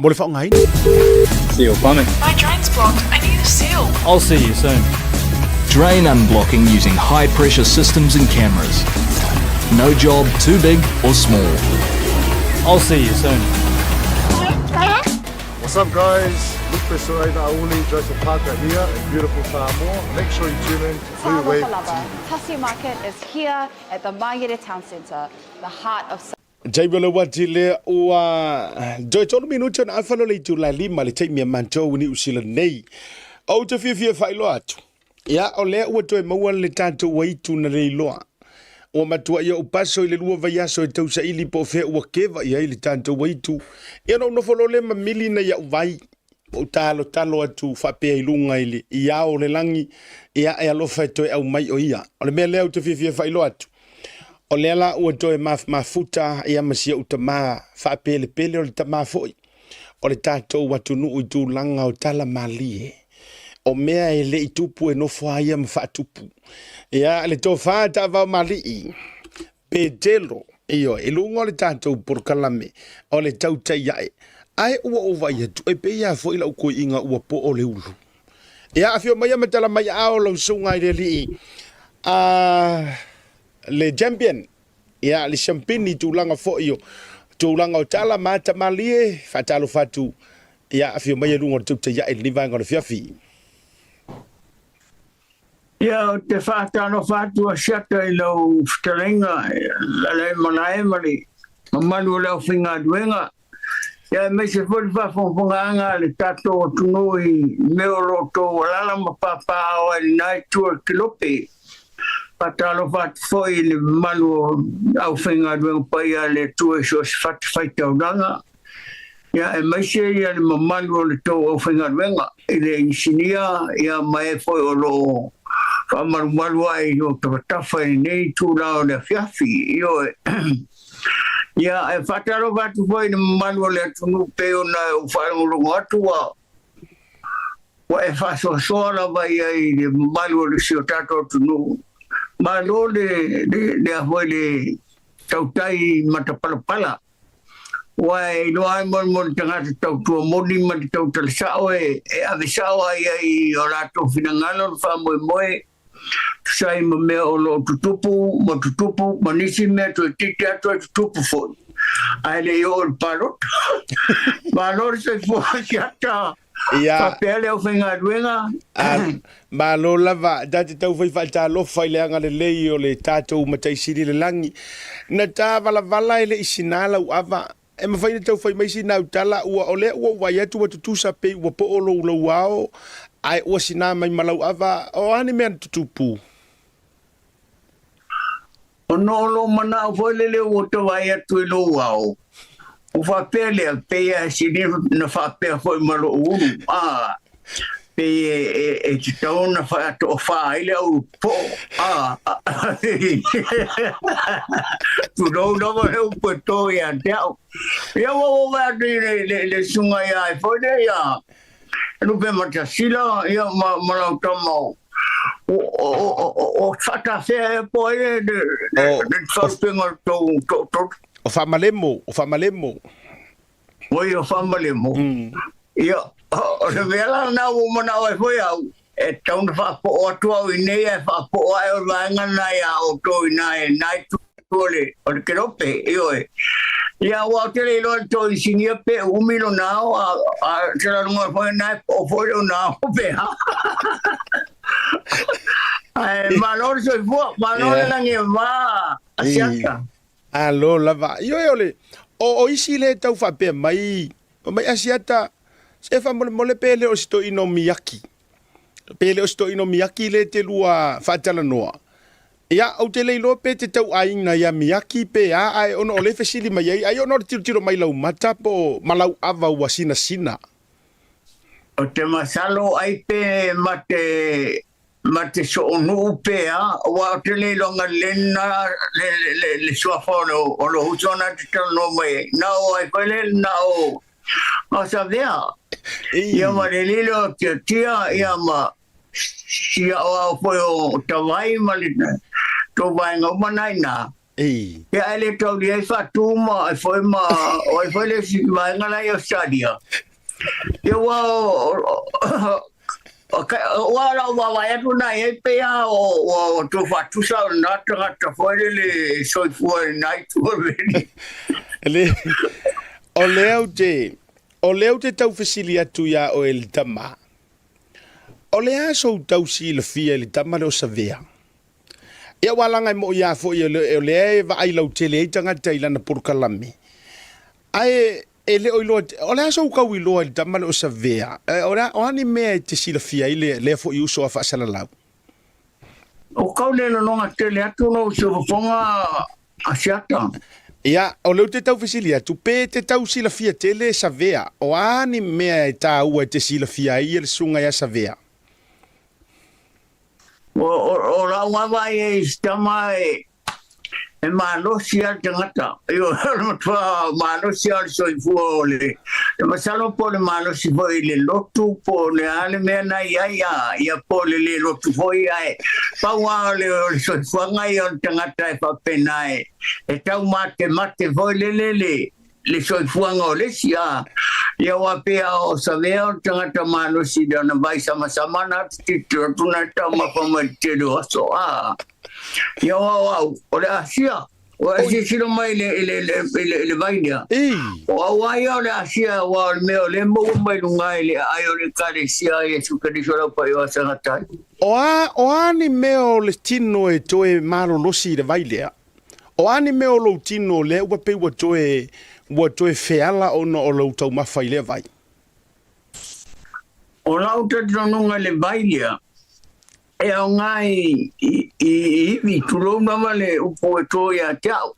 Mole whaongai. Seal plumbing. My drain's blocked. I need a seal. I'll see you soon. Drain unblocking using high-pressure systems and cameras. No job too big or small. I'll see you soon. What's up, guys? Luke Taavaomalii Joseph Parker here in beautiful Samoa. Make sure you tune in to Bluwave TV. Tasi Market is here at the Maangere Town Centre, the heart of Jaibolo watile ua Joy tolu minuto na afalo le tu la lima le te mi manto ni usila nei. O te fia failo atu. Ya o le ua toe maua le tanto waitu na le loa. O matua ia o paso i le lua vaiaso e tausa ili po fea ua keva ia i le tanto waitu. Ia no nofolo le mamili na ia uvai. O talo atu whapea i lunga ili. Ia o le langi. Ia e alofa e toe au mai o ia. O le mea leo te fia failo atu. O lela ua toe mafuta ia masia utama whapele pele o le tama foi. O le tātou watu nuu i tūlanga o Taavaomalii. O mea e le itupu e nofo aia mawhatupu. Ia le tō wha Taavaomalii Petelo. Iyo, e lunga o le tātou porkalame. O le Tautai iae. Ai ua ova ia tu e peia fo ila uko inga ua po o le ulu. Ia afio mai amatala mai ao lau sunga i le li. Le champion. Ia le champagne tūlanga fo iyo. Tūlanga o Taavaomalii fatalo fatu. Ia afio mai lunga o Tautai iae ni vanga o le fiafi. Ia te whātano whātua siata i lau whitarenga, lalai manae mani, mamalu lau whinga duenga. Ia me se fori whawhonganga le tātou tunu i meoro tō walala mapapa o e nai tua kilope. Whātalo whātu foi le mamalu au whinga duenga paia le tua so se whatu whaitauranga. Ia e maise ia le mamalu o le tō au whinga duenga. I le insinia ia mai foi o lo Maru ai o tawatafa i nei tūrao le fiafi. Ia e whataro watu foi na maru le atunu peo na o wharongo atua. Wa e faʻasoa lava ia i le maru le sio tatou tunu. Malo le ahoi le tautai matapalapala. Wa e loa mon tangata Tautuamoli ma te tautalasao e avesao ai ai o lato finangalo whamoe sai ma mea o lo tutupu, manisi mea to titi ato tutupu fo. Ai le yo o parot. Ma lor se fo siata. Ia. Papele o whenga ruenga. Ma lo lava, date tau whai whaita alofa i le anga le lei o le tātou mataisiri le langi. Na tā vala e le isinala u ava. E mawhaina tau whai maisi nau tala ua o le ua wai atu wa tutusa pe ua po olo ulau ao. Ai ua sina mai malau ava o ane mea tutupu. O no lo mana o lele o to vai atu i lo ao. O whapele a peia sini na whapea foi malo unu. Pe e te tau na whaato o whaile au po. Tu rau nawa heu po to ia teau. Ia wawo wadu le sunga ia e foi de ia. Rupe matasila ia malau tamau. O fata fea e po e de taupenga to. O whamalemo. Oi o whamalemo. Ia, o le vela na o mana o e foi au. E tauna whapo o atua o i nei e whapo o ai o vaenga nai a o to i nai tuole. O le kerope, ioe. Ia o tele lo to i sinia pe umilo nao a tela lunga foi nai o foi o nao pe ha. Ai malor so fo, malor na nge va. Asiaka. Alo lava. Io o isi le tau whape mai asiata se fa mole pele o sto ino miyaki. Pele o sto ino miyaki le te lua whatala noa. Ia au te leilo pe te tau aina ia miyaki pe ai ono le fesili mai ai ono tiro mai lau mata po malau ava ua sina. O te masalo ai pe mate so onu pe wa te leilonga lena le suafono o lo hutona te no mai no ai pele no o sabia ia ma le lilo te tia ia ma sia o foi o tawai malina to vai no manaina Ei. Ya ele tau dia fatu ma foi le si vai ngala yo stadia. Ya wa ya tu na e pe ya o tu fatu sa na ta foi le so foi night already. Ele o leo te tau fesili atu ya o el tama. O lea so tau si le fia le tama le o savea. Ia walanga mo ia fo ia le lea va ai lau tele i tanga teila na purkalami. Ai ele o ilo o lea so kau ilo le tama le o savea. O ani mea te si le fia i le fo i uso a whaasala lau. O kau le longa tele atu no so fonga asiata. Ia, o leo te tau fesilia, tu pe te tau sila fia tele sa vea, o ani mea e tā ua te sila fia i le sunga ia sa vea. O la wawa e stama e malosi al tangata. Yo, malosi al soifua le. E masalo po le malosi po le lotu po le ale mea na ia po le lotu po ia e. Paua le soifua ngai al tangata e papena e. E tau mate po le soifua ngau le sia. Ia wapea o savea o tangata malosi dana vai sama-sama na titira tuna tau mapamatero aso a. Ia o le asia. O asia silo mai le vainia. O awaia o le asia o le meo le mo mai lunga le ai o le kare sia e sukadisora pa i o asangatai. O ani meo le tino e toe malo losi le vailea. O ani meo lo tino le ua pe ua toe feala o no o lo tau mafai le vai. O lau te tonunga le vailea. E o ngai i tulou nama le upo e toi a teau.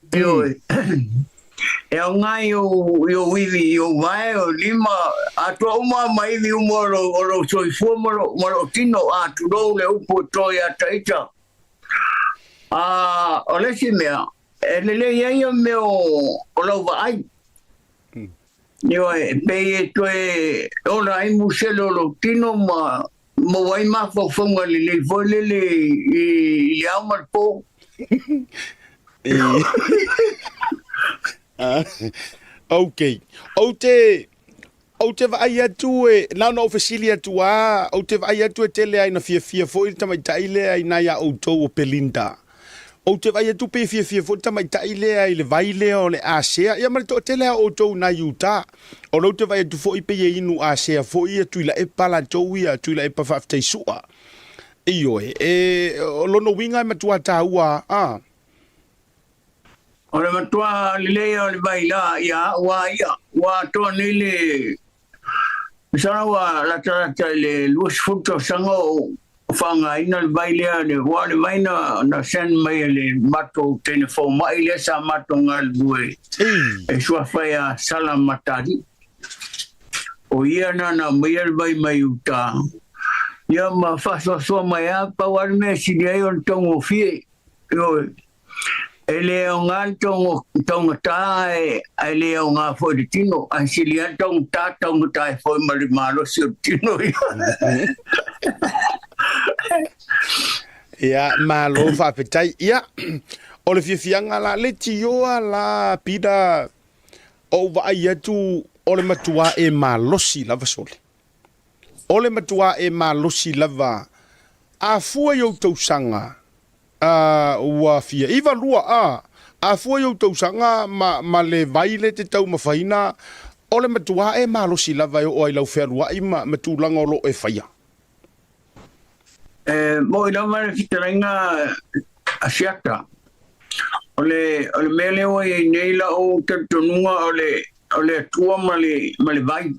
E o ngai o wivi i o vai o lima atua uma mai vi umo o lo soifua mo lo tino a tulou le upo e toi a taita. O lesi mea, e lele iai o meo o lau vaai. Nio e pei e toi o la ai muselo lo tino mo wai ma fo fonga le vole le au mar po Okay. O te vai atu e na no officialia tua o te vai atu e tele ai na fia fo i tamai taile ai na ya o to Pelinda. O te vai atu pe fia fo tamai taile ai le vaile o le asea ia mal to tele o to na yuta. O lo te vai atu fo i pe ye inu asea fo i atu ila e pala to ia tu ila e pa fa te sua. Iyo o lo no winga matua ta ua o le matua le o le baila ia wa to ni le sana wa la tata le luas futo sango fanga ina le baila le wa le vaina na sen mai le mato telefon mai le sa mato ngal bue e sua faia sala matari o ia na mai mai uta ia ma faʻasoa mai a pauar me sili ai o le tongo fie ele o ngā tonga tā e le o ngā fwoi de tino a sili a tonga tā e fwoi mali malo si o tino ia malo whapetai ia o le fiafianga la le tioa la pida o vai atu o le matua e malosi lava sole. O le matua e malosi lava a fua yo tausanga ua fia iwa lua a fua yo tausanga ma le vaile te tau mawhaina o le matua e malosi lava o ai lau whea lua i matulanga o lo e whaia. Mo i lama le fitarainga asiata o le mele o i neila o tatonunga o le tua ma le vai.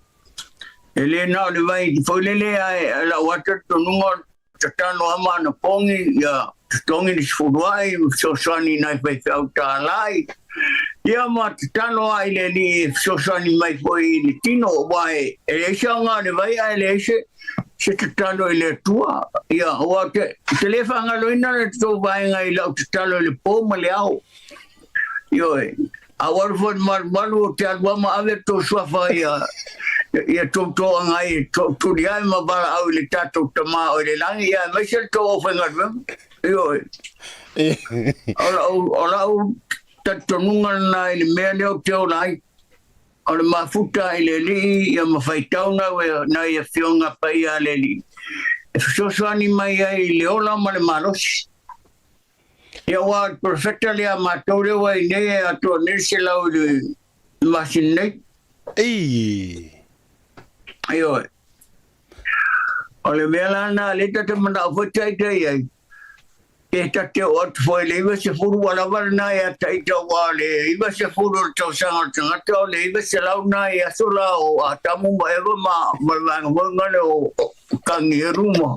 Ele na le vai foi lele a la water tonunga tatano ama na pongi ya tongi ni fuduai so sani na vai fauta lai ya ma tatano ai le ni so sani mai foi ni tino vai ele shanga le vai ele se tatano ile tua ya o telefanga loina le to vai ngai la tatano le poma le au yo awar fod malu te alwama ave to swafa ya ia to ngai to dia ma bala au le tato tama o le langi ia mai se to ofenga Yo. Ola tatonunga na ile mea leo teo lai. Ola mafuta ile li ya mafai tauna we na ya fionga pa ia le li. So swani mai ai le ola male malos. Ya wa perfectly a matore wa ine a to nisela o de machine. Ayo. Ole mela na le tatamana fotai tai. Te ot foi le iba se furu wala na ya taita wale iba se furu to sanga tanga to le iba se lau na ya sola o atamu ba eva ma malanga ngale o kangeruma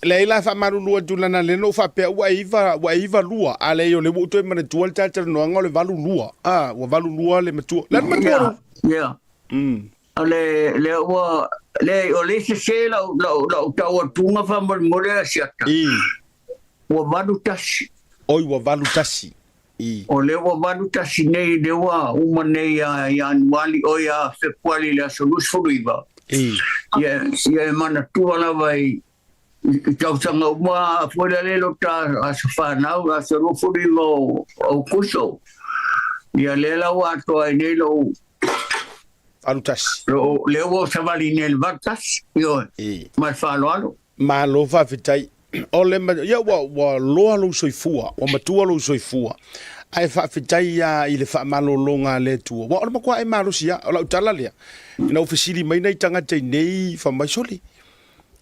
leila fa marulu tulana le no fa pe wa iva lua ale yo le buto mana tual tata no ngole valu lua wa valu lua le matu le matu ya le wa le o le se la tawa tunga fa molia siata wa valu tasi oi wa valu tasi o le wa valu tasi nei de wa uma nei ya wali o ya fe kwali la solus furuiba ya mana tuala vai tau sanga uma fora le lo ta asfa na a solo furuiba o kuso ya le la wa to ai nei lo alutas le wo savali nel vatas yo ma falo malo fa fitai ole ya wa lo soifua o matua lo soifua ai fa fitai ya ile fa malo longa le tu wa o kwa ai malo sia o la tala le na ofisili mai nei tanga te nei fa mai soli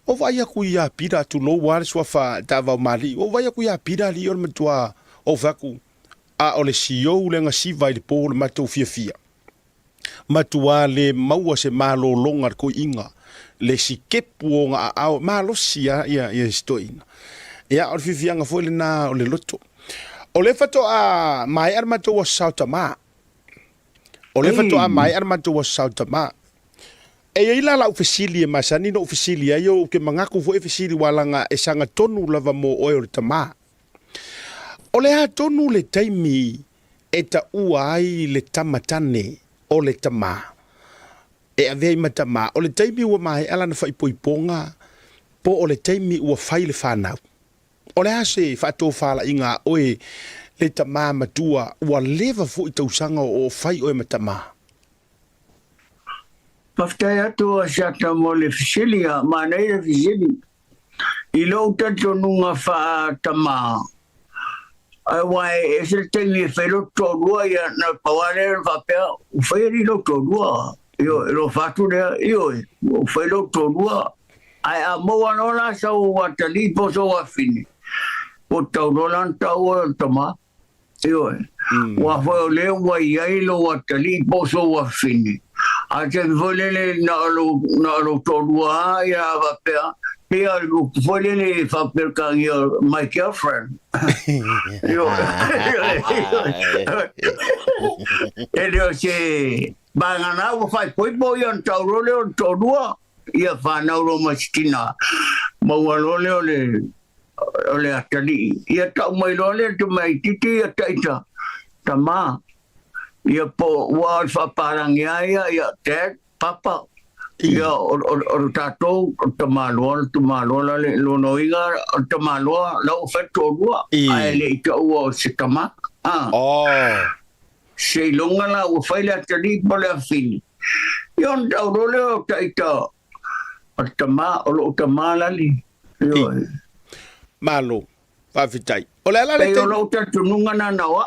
o vai ku ya pira tu lo war so fa Taavaomalii o vai ku ya pira li o matua o vaku a ole sio le nga si vai le po le matu fia matua le maua se malo longa ko inga le si kepu nga au malo sia ya stoina ya o fianga foi le na o le loto o le fato a mai armato wa sautama o le fato a mai armato wa sautama e ila la ofisili masani no ofisili yo ke mangaku fo ofisili walanga e sanga tonu lava mo oil tama o le ha tonu le taimi e ta uai le tamatane o le tama e avei matama o le taimi ua mai ala na fai poiponga po o le taimi ua fai le whanau o le ase whato whala inga oe le tama matua ua lewa fo i tausanga o fai oe matama Paftai atu a siata mo le fisilia ma nei le fisili i lo tato nunga wha tama ai wai e se taimi e whairo tōrua ia na pawale whapea whairi lo tōrua lo whatu rea whairo tōrua ai a moa nona sau watali po so wafini po taurolan tau o tama wa whao leo wai ai lo watali po so wafini a te volele na lo tōrua ia whapea pia volele whapea kangi my girlfriend ele o se bangana o fai poipo ia taurole o tōrua ia whanau ro mastina maualole o le atali ia tau mai lole tu mai titi ia taita tama ia po wa whaparangi ia dad papa ia o tatou tamaloa le lonoiga o tamaloa lau whetōrua ai le ita ua o se tama se longa la ua whaile atari po le awhini ia on taurole o taita o tama o lo tama lali malo whawhitai o le ala le te o lo tatununga na nawa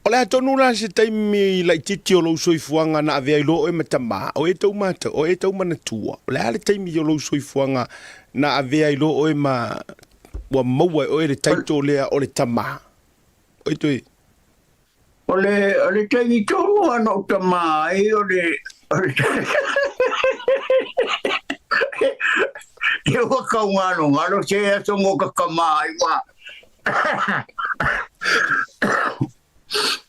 o le atonuna se taimi la titi o lo soifuanga na avea ilo e matama o e tau mata o e tau manatua o le ale taimi o lo soifuanga na avea ilo o e ma wa maua o e le taito lea o le tama o e toi o le taimi tonu ano tama o le ia wa kaungano ngalo se aso mo kakamai wa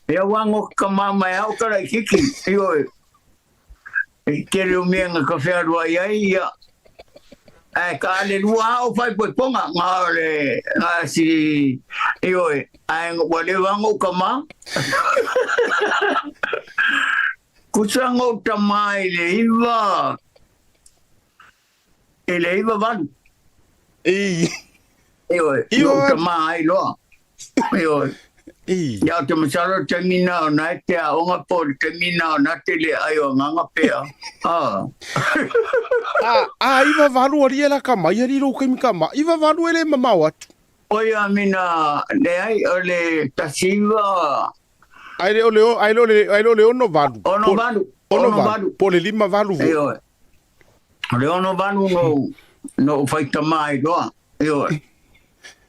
ia wango kamama au kara hiki io e kere o mianga ka whearua ia e ka ale lua au fai poi ponga ngare nga si io e wale wango kama kusango tamai le iwa ele iwa van. I. Yo, Iwa yo mai lo. Yo. I. Ya te masalo te mina na te onga po te mina na te le ayo nganga pea. Iwa valu ari la ka mai ari ro kai ka mai. Iwa valu ele mama wat. Oia mina le ai ole tasiva. Ai le ono valu. Ono valu. Po le lima valu. Yo. Le ono valu no faita mai lo. Yo.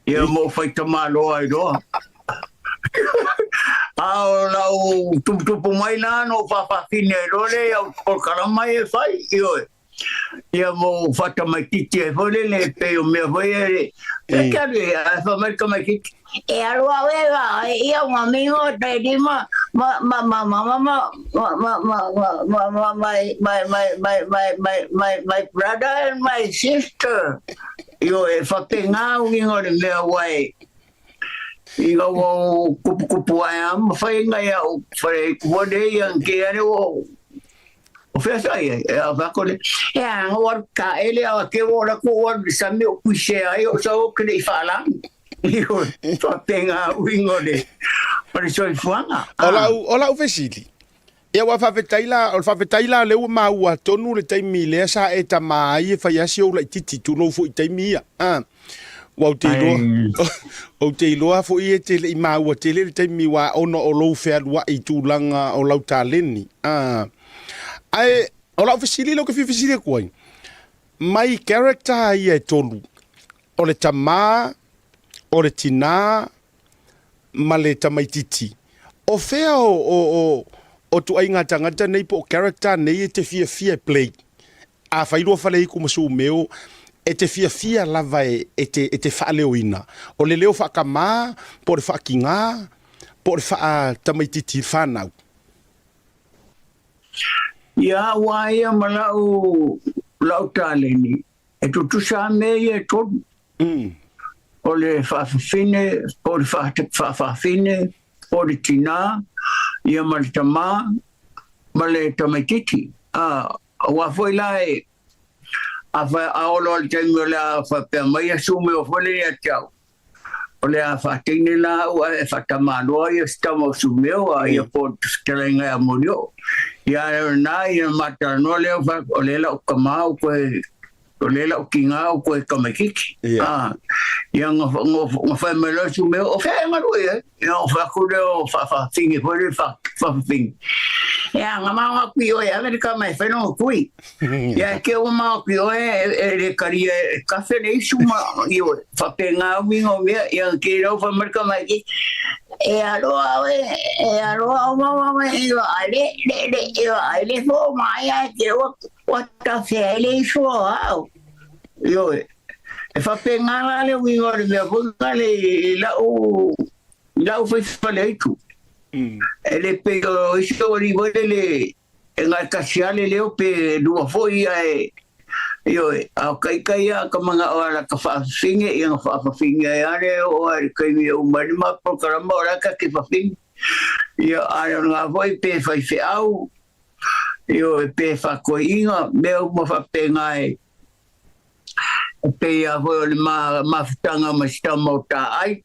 Yo mo faita mai lo ai lo. Lau tupu mai na no whawhawhine role au por karamai e whai ioi. Ia mo whata mai titi e whole le peo mea whai e pekare a whamarika mai kiti. E aroa wewa ia ngā mingo te rima my brother and my sister. Io e whapengā wingo le mea wai. Iga wo kupu ai am fai ngai au fai wode yang ke ane wo ofesa ai a ko le ya ngor ka ele a ke wo ra ko wo sami o kuise ai o so ke le fala io to tenga wingode por so fuanga ola u fesili ia wa fa fetaila le ma wa tonu le taimi le sa e tama ai fa ya si o la titi tu no fu taimi Wau te iloa fo i e te i maua te le taimi wa ono o lou fea lua i tūlanga o lau tāleni. Ai, o lau fesili lau ke fesili kuai. Mai character i e tolu. O le tamā, o le tina, ma le tamaititi. O fea o tu ai ngata nei po o character nei e te fia play. A whairua whale i kumasu meo, e te fia lava e te whaaleo o le leo whakamā, po le whaakinga, po le whaatamaititi whanau. Ia waia malau tāleni. E tutusa me e todu. O le whaafine, po le whaafine, po le tina, ia ma le tamā, ma le tamaititi. Wa foi lai a olo le taimi la fa pe mai asume o fole ya tau o le a fa tini la o e fa tamalo ia stamo sumeo ia po skelenga ya morio ia na ia mata no le fa o le la kamau ko o le la kinga ko komegi ia ngo fa melo sumeo o fa ngaro ia fa ko le fa fingi po le fa fingi ia ngama ku yo ia le ka mai fa no kui ia ke o ma ku yo e le karia kafe le suma yo fa penga wingo ia ia ke ro fa marka mai ki e alo mama e ale fo mai ai ke o ta fe le sho yo e fa penga le wingo le me ko le la o fa le tu ele pego isto rivole en casiale leo pe dua foi ai yo a kai a kamanga ora ka fa finge e fa finge ale o kai mi o mari ma programa ora ka ke fa finge yo a nga voi pe fa fe au yo pe fa coinga me mo fa pengai pe a voi ma tanga ma sta mota ai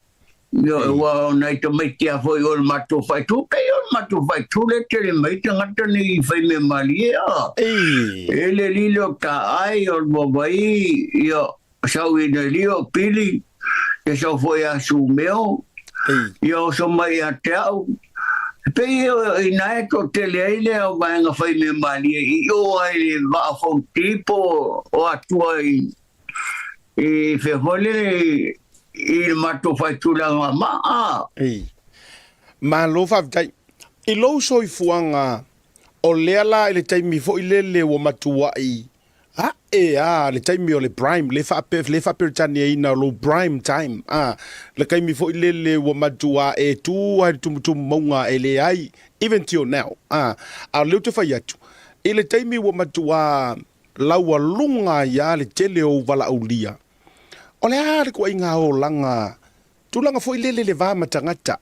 yo wa na to mai tia foi o matu fai tu pe o matu fai tu le te mai ngata ni fai me malia ele lilo ka ai o bobai yo sau i de lio pili que sau foi a su meu yo so mai a tau pe yo ina to te le o vai nga fai me malia yo ai va fo tipo o atuai e fe hole il mato fai tulanga ma lo fa tai i lo so i fuanga o leala le taimi fo ile o matua i le taimi o le prime le fa per tani ina lo prime time le taimi fo ile o matua e tu ai tu monga ele ai even till now a le te fai atu ile taimi o matua laua lunga ya le tele o vala ulia o le are ko inga o langa tu langa foi le va matangata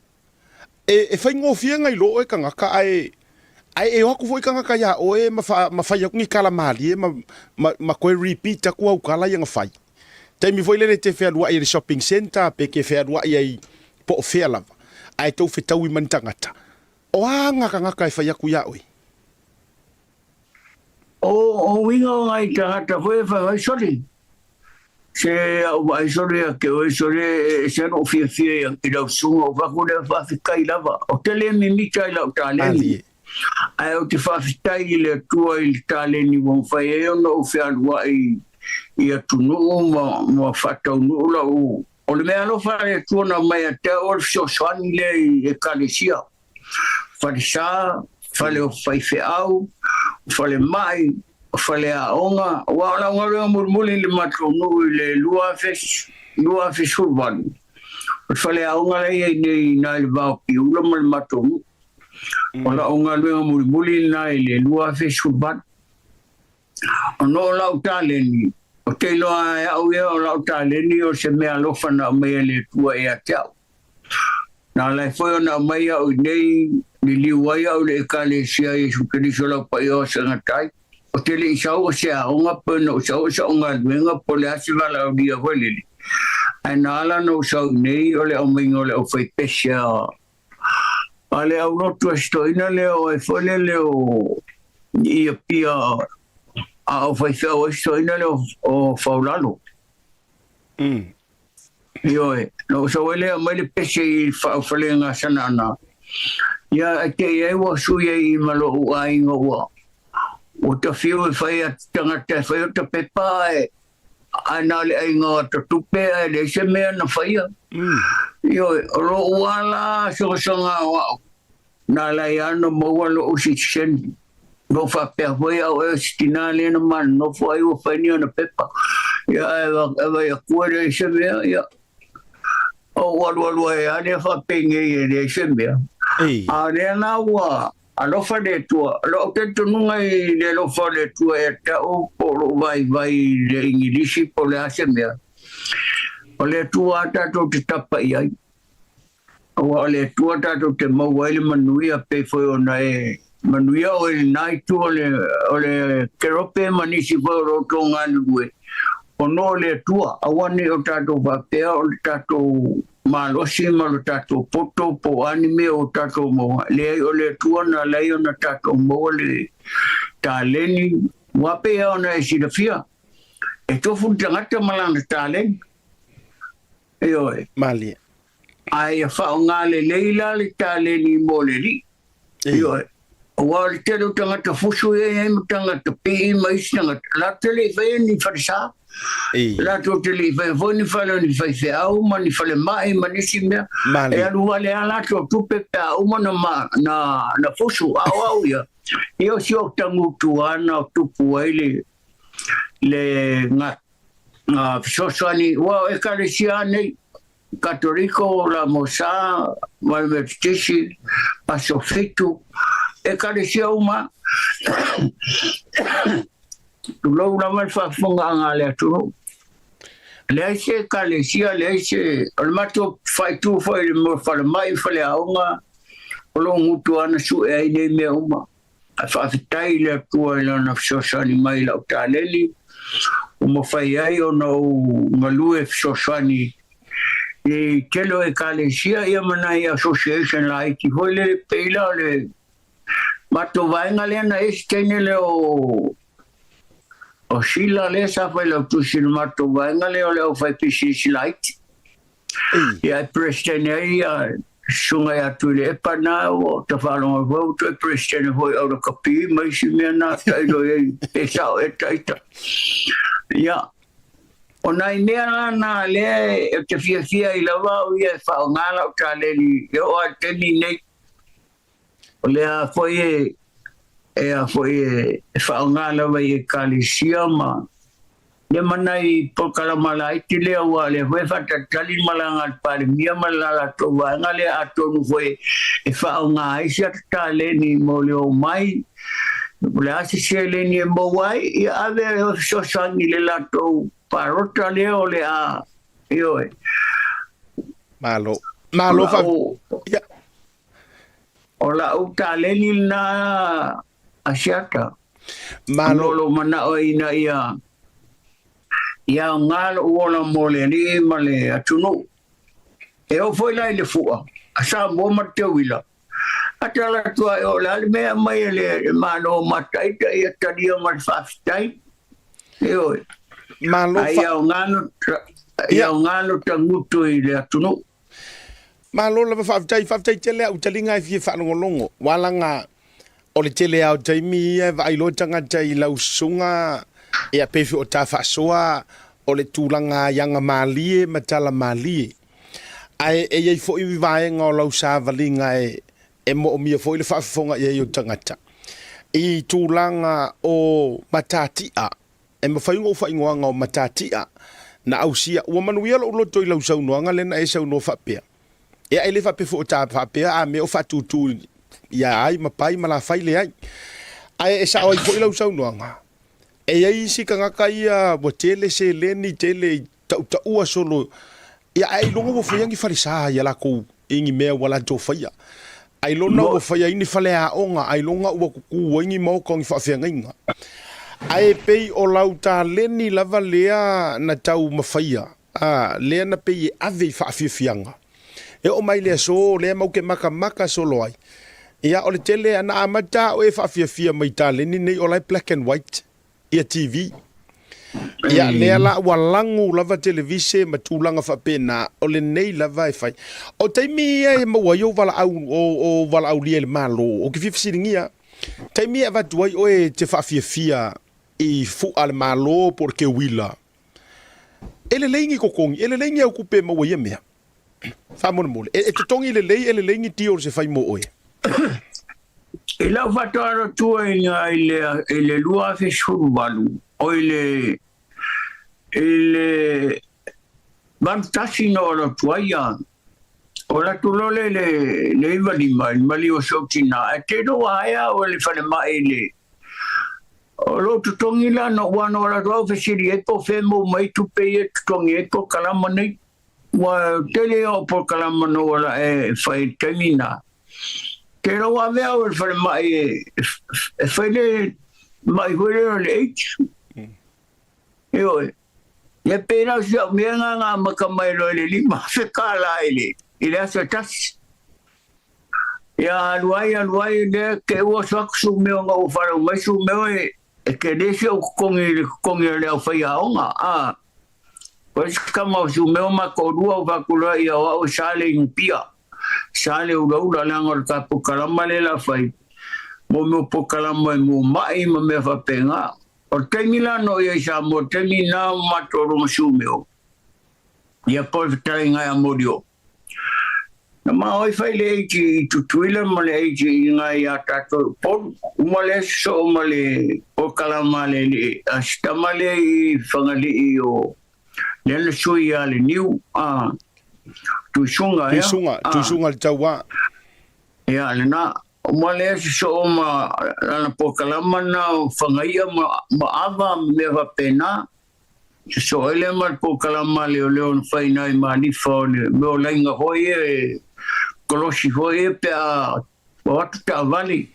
e fai ngo fianga i lo e kanga ka Ai e hoku foi kanga kaya o e mafai aku ngi kala mali e ma koe repeat aku au kala yang fai. Tai mi foi le te fea lua i shopping center pe ke fea lua i po fea lava. Ai tau fe tau i mantangata. O anga kanga kai fai aku ya oi. O winga o ngai tangata foi fa sori. Se ai sori ke o sori se no fia i lau sunga o vaku le fa fikai lava. O tele mi mita i lau tale. Ai o te fa fikai le tua i tale ni won fai e no fea lua i atunu ma fatau no la o le mea no fa le tua na mai te o so swani le e kalesia. Fa le o fai feau, fa le mai, fa le aonga, wala ngare murmuli le matonu le lua fish urban. Fa le aonga le nei na le va pi ulo mal matonu. Wala onga le murmuli na le lua fish urban. No la utale o te loa au ia o la utale ni o se mea lofa na mai le tua e atau. Na lai foi na mai au nei ni liwai au le kalesia e sukeriso la pai o sangatai. O te le isau o se aonga pena o sau sa onga luenga po le asiva la au dia huelele. Ai nala no sau nei o le au mingo le au fai pesia. A le au rotu astoina le o e fole le o ia pia a au fai fea o astoina le o faulalo. Ioe, no sa wele a mai le pesia i whalenga sanana. Ia te e wa suia i malo ua inga ua. O ta fiu e whai a tangata whai o ta pepa e ana le ainga ta tupe e le se mea na whaia. Ioe, ro uala sanga wao. Na lai ana maua lo usi sen. No whapea whai au e stina le na man. No whai o whai ni ana pepa. Ia e kua le se mea, ia. O walu e ane whapenge e le se mea. A rea nā ua, a lofa le tua, lo ke tununga i le lofa le tua e tau po lo vai le ingilisi po le ase mea. O le tua tato te tapa i ai. O le tua tato te maua ele manuia pe foi ona e manuia o ele nai tu o le kerope manisi foi o roto ngani ue. O no le tua, awane o tato vapea o le tato malosi malo tato poto po anime o tato mo le o le tuana le o na tato mo le taleni wape ona e silafia e to fu tangata malanga talen e oi mali ai fa ngale leila le taleni mo le li e oi o le telo tangata fusu e tangata pe mai tangata la tele ve ni farsa la totally voni falo ni fai au mani fale mai mani simia e alu wale ala to tupe pa uma na fusu au ia io si o Tautuana tupu ele le nga sosani wa e karisiane Católico la mosa malvertici pasofito e karisia uma lo la mal fa fonga ngale tu le se kalesia le se al mato fai tu foi mo fa mai fa le aunga lo mutu ana su e ne me uma fa fitai le tu la na sosani mai la taleli mo fai ai o no ngalu e sosani e kelo e kalesia e mana e association la ki foi le pela le mato vai ngale na este ne o sila le sa fai la tu sin mato vanga le o fai PacificEzy light ia prestene ia sunga ya tu le pana o ta falo o tu prestene foi o kapi mai si mena tai do e sa e taita ia ona i mea na le e te fia i lava o ia fa ngala o ta le o te ni nei o le a foi e a foi whaongala wai e kalisia ma. Le manai po kalamala i te lea ua le foi whatatali malanga pare mia malala to wanga le atonu foi e whaonga aisia tale ni mo leo mai. Le asi se le ni e mo wai i ave o sosangi le lato parota leo le a ioe. Malo fa. Ola utaleni na asiata. Malo Lolo mana o ina ia ngalo uola mole ni male atunu. E o foi lai le fua. Asa mo matewila. Atala tua o la me mai le mano matai ta ia tadia mal faftai. E malo ia ngalo tangutu i le atunu. malo la faftai tele au talinga fi fa ngolongo walanga o le tele au taimi e vai lo tanga tai lausunga e a pefi o ta faʻasoa o le tūlanga yanga malie matala malie ai e ia fo i vaenga o lau sa valinga e mo o mia fo i le whaafonga i o tangata i tūlanga o matatia e mawhaingo whaingoanga o matatia na ausia ua manuia lo loto i lau saunoanga lena e sauno whapea e ai le whape fo o ta whapea a me o whatutu ia ai mapai malafai le ai ai e sa oi fo i lau saunoanga e ai si kangaka ia wa tele se leni tele tautua solo ia ai longo wo fai angi farisa ia la ko ingi mea wala to faia ai lona wo fai ini fale a onga ai longa ua kuku ingi mau ko ngi fa fenga ai pei o lauta leni lava lea na tau mafaia lea na pei ave fa fianga e o mai le so le mau ke maka solo ai ia o le tele ana amata o e fa fia mai ta leni nei o lai black and white ia TV ia lea la walangu lava televise matulanga fa pena o le nei lava e fai o taimi e maua yo vala au o vala au lie le malo o ki fifisiringia taimi e vatuai o e te fa fia i fu al malo porque wila ele leingi kokongi ele leingi au kupe maua ia mea fa mole e te tongi ele leingi tio se fai mo oe E lau whatuara tua ele lua fe suruwalu. O ele mantasi no ora tua ia. O la tulole le iwali mali o sautina. E te no aia o le whane mai le. O lo tutongi la no wano ora tua fe siri e po fe mo mai tupe e tutongi e po kalama nei. Wa tele o po kalama no ora e whai temina. Ke roa mea o whare mai e whaile mai hure o le H. E oi. E pēnau si au mea ngā makamai lo le lima whekala ele. I le asa tasi. Ia aluai le ke ua saksu mea ngā o whare o mai su mea e ke lesi au kukongi le au whai aonga. Koe sikama o su mea mako rua o wakura ia o au sale ingpia. Sale ura langa ka pokalama le la fai mo pokalama mo mai mo me fa penga o temila no ia sa mo temina matoro musumeo ia por tainga ya modio na ma oi fai le ki tutuila mo le ki nga ya tato por mo le so mo le pokalama le astamale fangali io le suia le new Tuisunga le taua. Ia, lena, ma lea si so ma lana pokalama na whangaia ma awa me wapena. So ele ma pokalama leo na whainai ma nifa o le meo lainga hoi e kolosi hoi e pe a watu ta vali.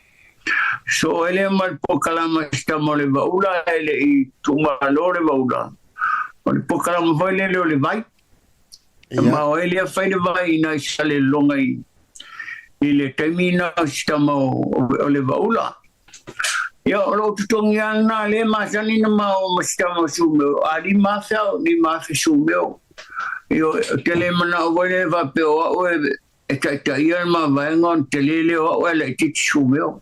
So ele ma pokalama sta mo le vaula ele i tumalore vaula. O le pokalama hoi leo le vai. Ma o ele whaine vai na sale longa i le taimina stama o le vaula. Ia o lo tutongi ana le masani na ma o stama sumeo. A li mafia ni mafia sumeo. Io tele mana o vole va pe o e ta ia ma vaenga on tele o ele titi sumeo.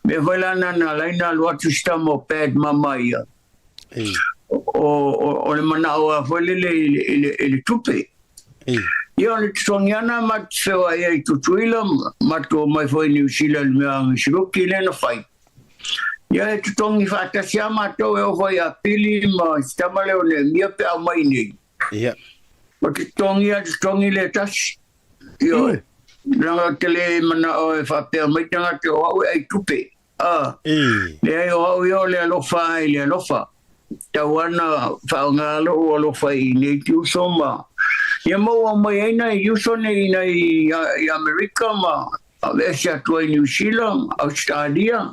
Me vola na laina lo tu stama ped mama ia. O le mana o vole le tupe. Ia le tongiana mat fewa ia i tutuila mato mai foi New Zealand mea ngisiruki lena fai. Ia e tutongi whatasia mato e o foi a pili ma stamale o ne mia pe au mai nei. Ia. Ma tutongi le tasi. Ia nanga tele mana o e whapea mai tanga te o au e ai tupe. Le ai o au ia le alofa ai le alofa. Tauana whaongalo o alofa i nei tiusoma. Ia maua mai aina i uso nei i Amerika ma Asia tua New Zealand, Australia.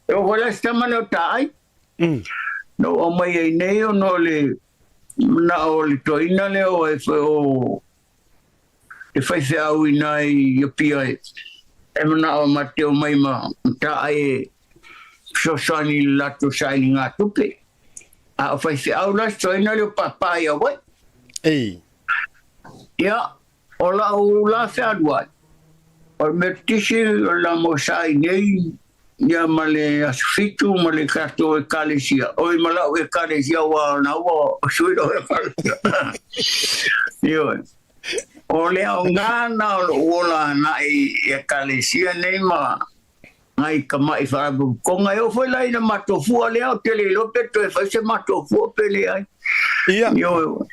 Eu vou lá estar mano tai. No o mai ai nei o no le na o le toina le o e foi o e fai se au ina I pia e mana o mateo mai ma tai so sani lato sai nga tupe. A fai se au la toina le papai o wai. Ei. Ya, ola o la se adwa. O me tisi la mo sai nei ya male asfitu male kato e kalesia. Oi mala e kalesia wa na wa suido e kalesia. Yo. Ole o ngana o la na e kalesia nei ma ai kama I fa ko ngai o foi lai na matofu ale o tele lo peto e fa se matofu pele ai. Ia. Yo.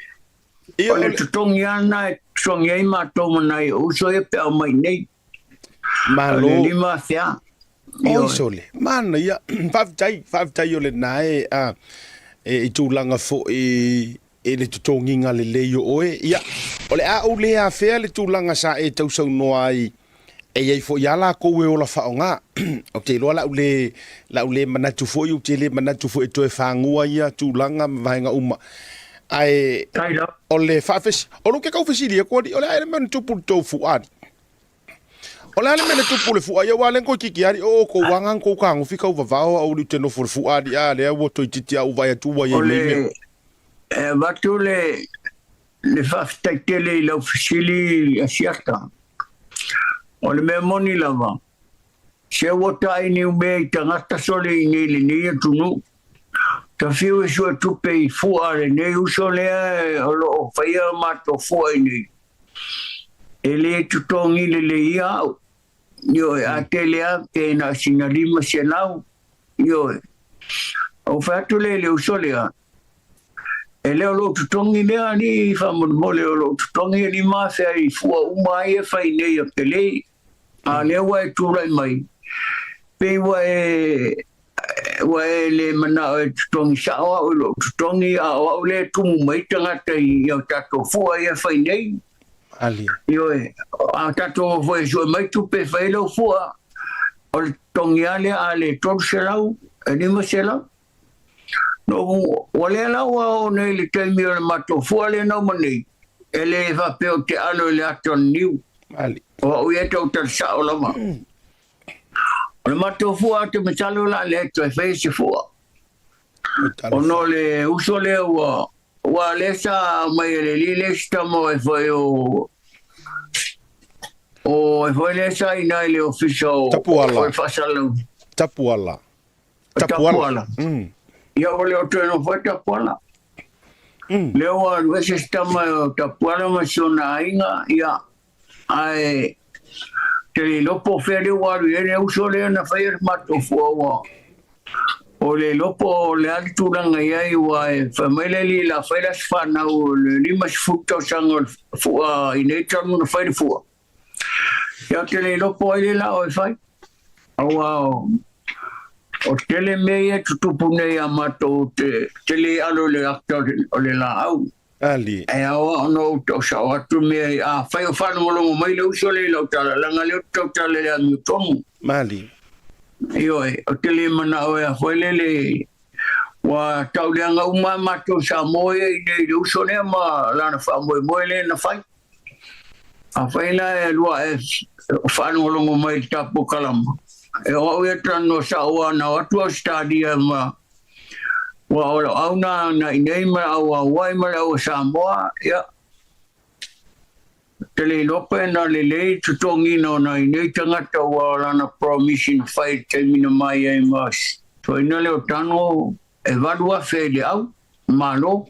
Ole tutongia na songia mato manai o so e pe mai nei. Malo. Lima sia. Oi sole. Mana ia faftai o le nae I tūlanga fo e le tutonginga le leio oe. Ia. Ole a o le a fea le tūlanga sa e tausau noa ai e iai fo iala koe o la whaonga. O te loa la ule manatu fo I o te le manatu fo e toe whangua ia tūlanga vahenga uma. Ai ole fafes o lo ke kau fesili ko di ole ai men tupu tofu adi ole ale men tupu le fu ai wale ko kiki ari o ko wangan ko kangu fika u vavao au te no fu adi ale o to titi au vai tu vai me batu le fafta tele la fesili asiata ole me moni lava se wota ini me tangata sole ini ni tunu ta fiu so tupe I fuare ne usole o lo faia mato foi ni ele tutongi le ia yo a telea ke na sinalima senau yo o fatu le usole ele o lo tutongi le ani fa mole o lo tutongi ni ma fe I fua uma e fai ne ya pele a le wa tu rai mai pe wa le mana tutongi sawa o lo tutongi a o le tumu mai tangata I o tato fua ia fai nei ali yo a tato foi so mai tu pe fai lo fua o tongi ale tol selau ni mo selau no wale la o nei le temi o mato fua le no mani ele va pe o te alo le aton niu ali o ia tau tar sa o lama o mato fua te matalo la le to fai se fua o no le uso le wa le sa mai le le sta mo e foi o foi le sa ina le official Tapuala. o fasalo tapuala ia o le o no foi tapuala le o le sta mo tapuala ma sona inga ia ai te lopo fere wa le uso le na fai mato fua o le lopo le alturanga ia wa famile li la fai la sfana o le lima sfuto sango fua ine tamu na fai fua ia te le lopo ile la o fai wow o tele me tutupu nei amato te le alo le actor o le la au ali e o no to sa o tu me a fai o fano mo mai le uso le lo tala langa le to tala le anu tomu mali io o tele mana o a foi le wa tau le anga uma mato sa moe i le uso ne ma la na fa moe le na fai a fai la lo e fano mo mai tapo kalama e o e trano sa o na o tu stadia ma wa o na nei ma o wai ma o Samoa ia tele lope na le tutongi no na nei tangata wa la na promission fight termina mai ai mas so ina le tano e vadua fede au malo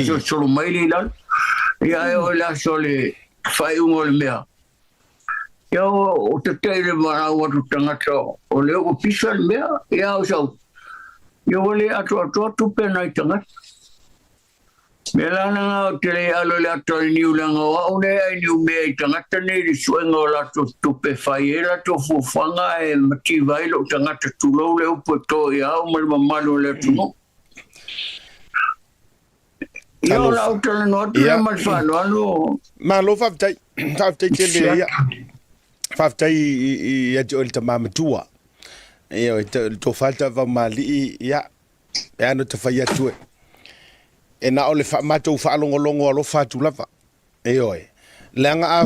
so solo mai le la ia o la sole fai un ol mea ia o te tele ma o tangata o le o pisal mea ia o so yo le ato tu pena itanga melana tele alo le ato ni ulanga o le ai ni me itanga tane ri suengo la tu pe faira to fufanga e mati vai lo tanga tu lo le poto ya o mal malo le tu no yo la utala no tu mal fa no malo fa tai tele ya Whaftai i atu o le tamamatua. Eo, tō whata Taavaomalii, ia, e ano te whai atu e. E na o le mātou whaalongolongo alo whātu lava. Eo e. Leanga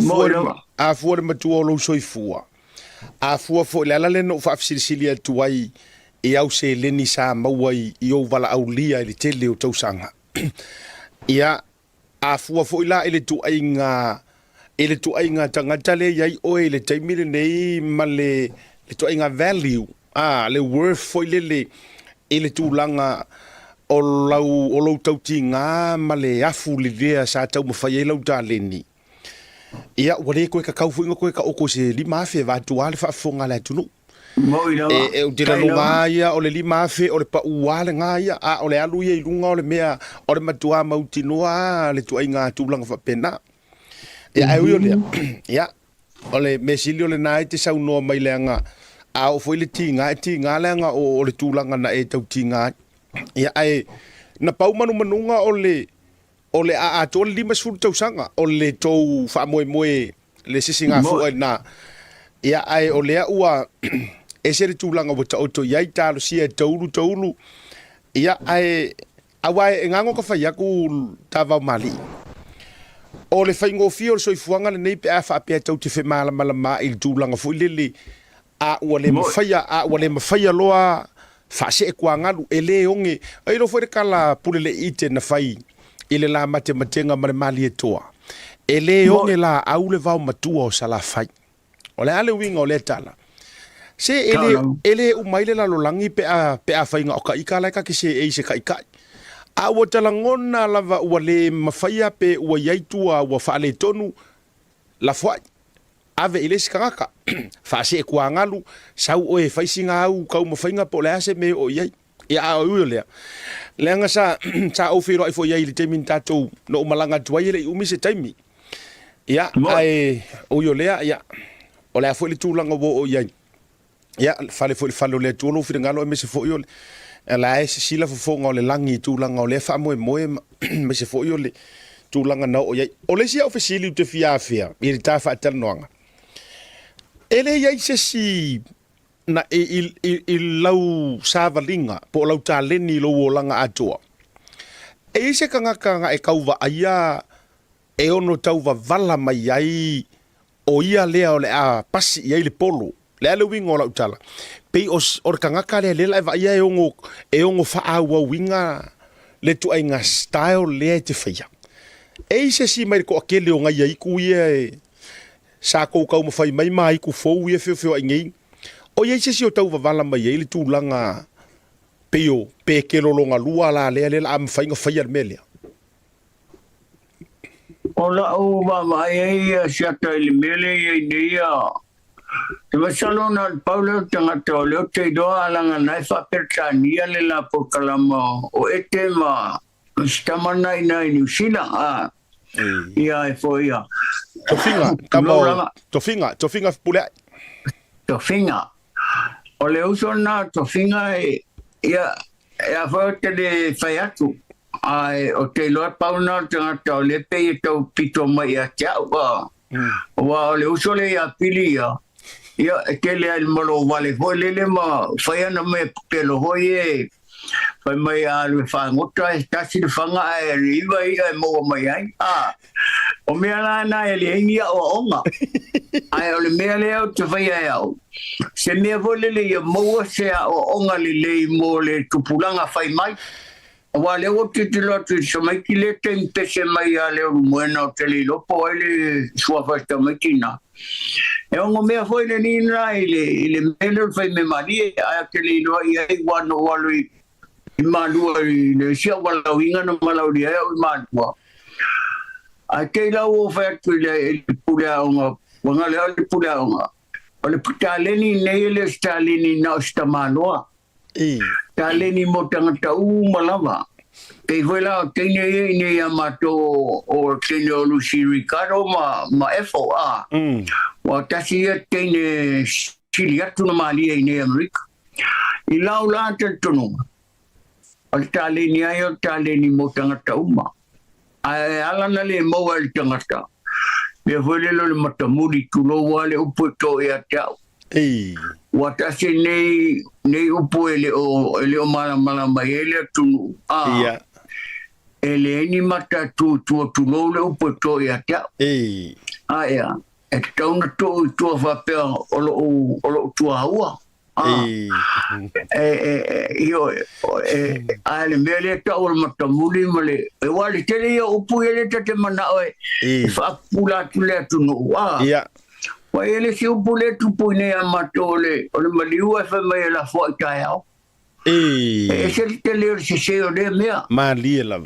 a fua le matua o lo soifua. A fua fo le ala le no whaafisirisili atu ai i au se leni sa maua i o wala au lia i le tele o tausanga. Ia, a fua fo ila i le tu ainga tangata le iai oe le taimile nei ma le tu ainga value, le worth fo i le tūlanga o lau tauti ngā ma le afu le lea sa tau mawhai e lau tā leni. Ia, wale koe ka kaufu inga koe ka oko se lima afe vātua le whaafonga le atunu. E o te rano ngā ia, o le lima afe, o le pa uale ngā ia, o le alu ia i lunga o le mea, o le matua mautinoa, le tu ainga tūlanga whapena. Ia, e ui o lea. Ia, o le mesili o le nai te sau noa mai leanga, a o foi le tinga leanga o le tūlanga na e tau tinga. Ia, ai, na pau manunga o le a to le lima suru tausanga o le tou whaamoe le sisinga fua na ia ai o lea ua e sere tūlanga wata oto iai tālo sia taulu ia ai awai e ngango ka whai aku Taavaomalii o le whaingo fio le soifuanga le nei pe a whaapea tau te whemalama i le tūlanga fui lele a ua le mawhaia loa whaase e kua ngalu e le onge ai lo fwere kala pule le ite na whai ile la matematenga mare mali e toa. E le onge la au le vau matua o sala fai. O le ale winga o le tala. Se ele umaile la lolangi pe a whainga o ka ika laika ki se eise ka ika. A ua talangona lava ua le mawhaia pe ua iaitua ua whaale tonu la fuai. Ave ile si kangaka. Whaase e kua ngalu. Sau oe whaisinga au kau mawhainga po le ase me o iai. Ia a ui o lea. Leanga sa au whiro ai fo iai le teimi tatou no umalanga tuai le umi se teimi. Ia, ai ui o lea, ia. O lea fo le tūlanga wo o iai. Ia, fale o lea tūlo whiri ngalo e me se fo i o le. E la e se sila fo o le langi tūlanga o lea wha moe me se fo i o le tūlanga na o iai. O le si au fesili u te fiafea, i re tā wha atalanoanga. Ele iai se si na i lau savalinga po lau taleni lo langa atua. E se kangaka e kauwa aia e ono tauwa vala mai ai o ia lea o le a pasi iai le polo. Le ale winga o lau tala. Pei o kangaka lea lela e va ia e ongo whaaua winga le tu ai ngā style lea te whaia. E se si mai ko akele o ngai aiku ia e sa kou kau mawhai mai mai ku fou ia feo ai ngei. O iei se si o tau wavala mai ei le tūlanga peo, pe ke lolonga lua la lea lea am whainga whaia le melea. O la o mai ei siata i le mele ei neia. Te masalona Paulo tangata o leo te doa alanga nai whapertania le la po kalama o ete ma stamana ina i New Zealand. Ia e fo ia. Tofinga pule. Tofinga. O le uso na tofinga ia a whaote le whaiatu. Ai o te loa pauna tangata o le pe i tau pito mai a tiau. Wa o le uso le ia pili ia. Ia ke le al malo wale hoi lele ma whaiana me pelo hoi e. Whai mai a le whangota e tasi le whanga e riva ia e moa mai ai. O mea lana e le ingia o onga. Ai o le mea le au te whaia e au. Se mea vole le ia moa se a o onga le lei mo le tupulanga whai mai. Wa le o te lotu sa mai ki le te impese mai a le o muena o te li lopo ai le sua whasta mai kina. E ongo mea foi le nina i le mele whai me mari e a ke li loa i ai wano walu i malua i le sia wala winga na malauri ai o i malua. A kei lau o whaiatu i le pulea onga, wanga lea le pulea onga. O le taleni nei le taleni na o sta manoa. Taleni mo tangata malama. Kei wela o teine e nei a mato o teine o Lucy Ricardo ma efo a. Wa tasi e teine sili atu na mali e nei Amerika. I lau la te tonu. O le taleni ai o taleni mo tangata uma. Ai alana le moa le tangata. Me foi le matamuri tulo wale upu to ia tau. Watasi nei upu ele o mala mai ele tunu. Ia. Ele ni mata tu tulo le upu to ia tau. Ia. E tauna tu fa pe o tu haua. Io ale mele tau matamuri male. E wale tele ia upu ele tate mana oe. Fa pula tule tunu. Ia. Wa ele si upule tupu ne amatole ole maliu fa mai la fo taiao se tele se o le mea mali la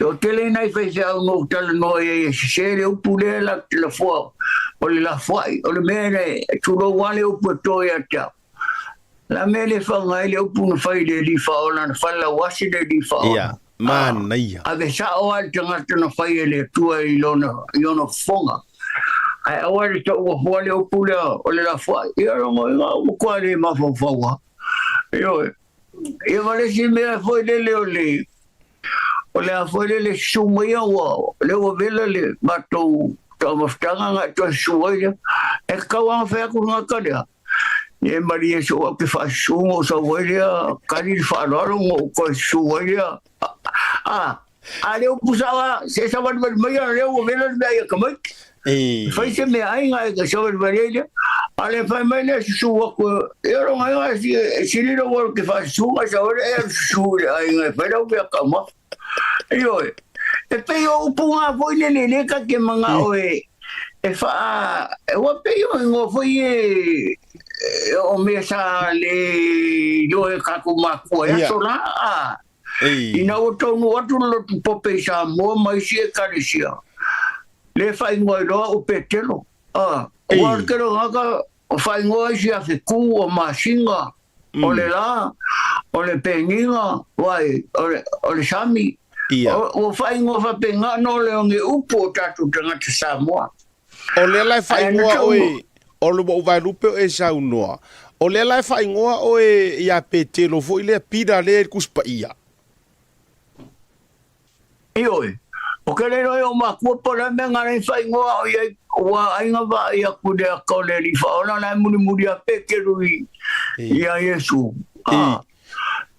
o tele nai fa se no tele no se le upule la fo ole la fo ole mene tu lo wale upoto ya ta la mele fa ngai le upu fa ile di fa ona fa la wasi de di fa ia man ia ave sa o al tanga no fa ile tu ai lono fonga ai awari to o fole o pula o le la fo ia no ko le ma fo fo io vale si me foi le o le foi le sumia o le o vela le mato to mostanga to suia e kawa fa ku na kada e maria so que fa sumo so voia kali fa loro ko suia ale o pusava se sa va le o vela le como fai se me ai ngai que sobre vareja ale fai mai le su ko eu não ai se ele não que faz su mas agora é su ai ngai para o que acaba io e pe o punga foi le ka que manga oe e fa o pe yo ngo foi o me sa le yo e ka ku ma ko e so la e na o to no o lo pope sa mo mai se karisia le fai ngoi roa o Petelo. O kero ngaka o fai ngoi si a whiku o masinga. O le la, o le penginga, wai, o le sami. O fai ngoi fa penga no le onge upo o tatu tangata Samoa. O le lai fai ngoa oe, o le mo vai lupe o e sau noa. O le lai fai ngoa oe ia Petelo fo ile pida le kuspa ia. Ioi. O ke le roi o makua pora me ngare whai ngoa o iai wa ainga wa ia kude a kaule li whaona nai muri a pekeru ia Yesu.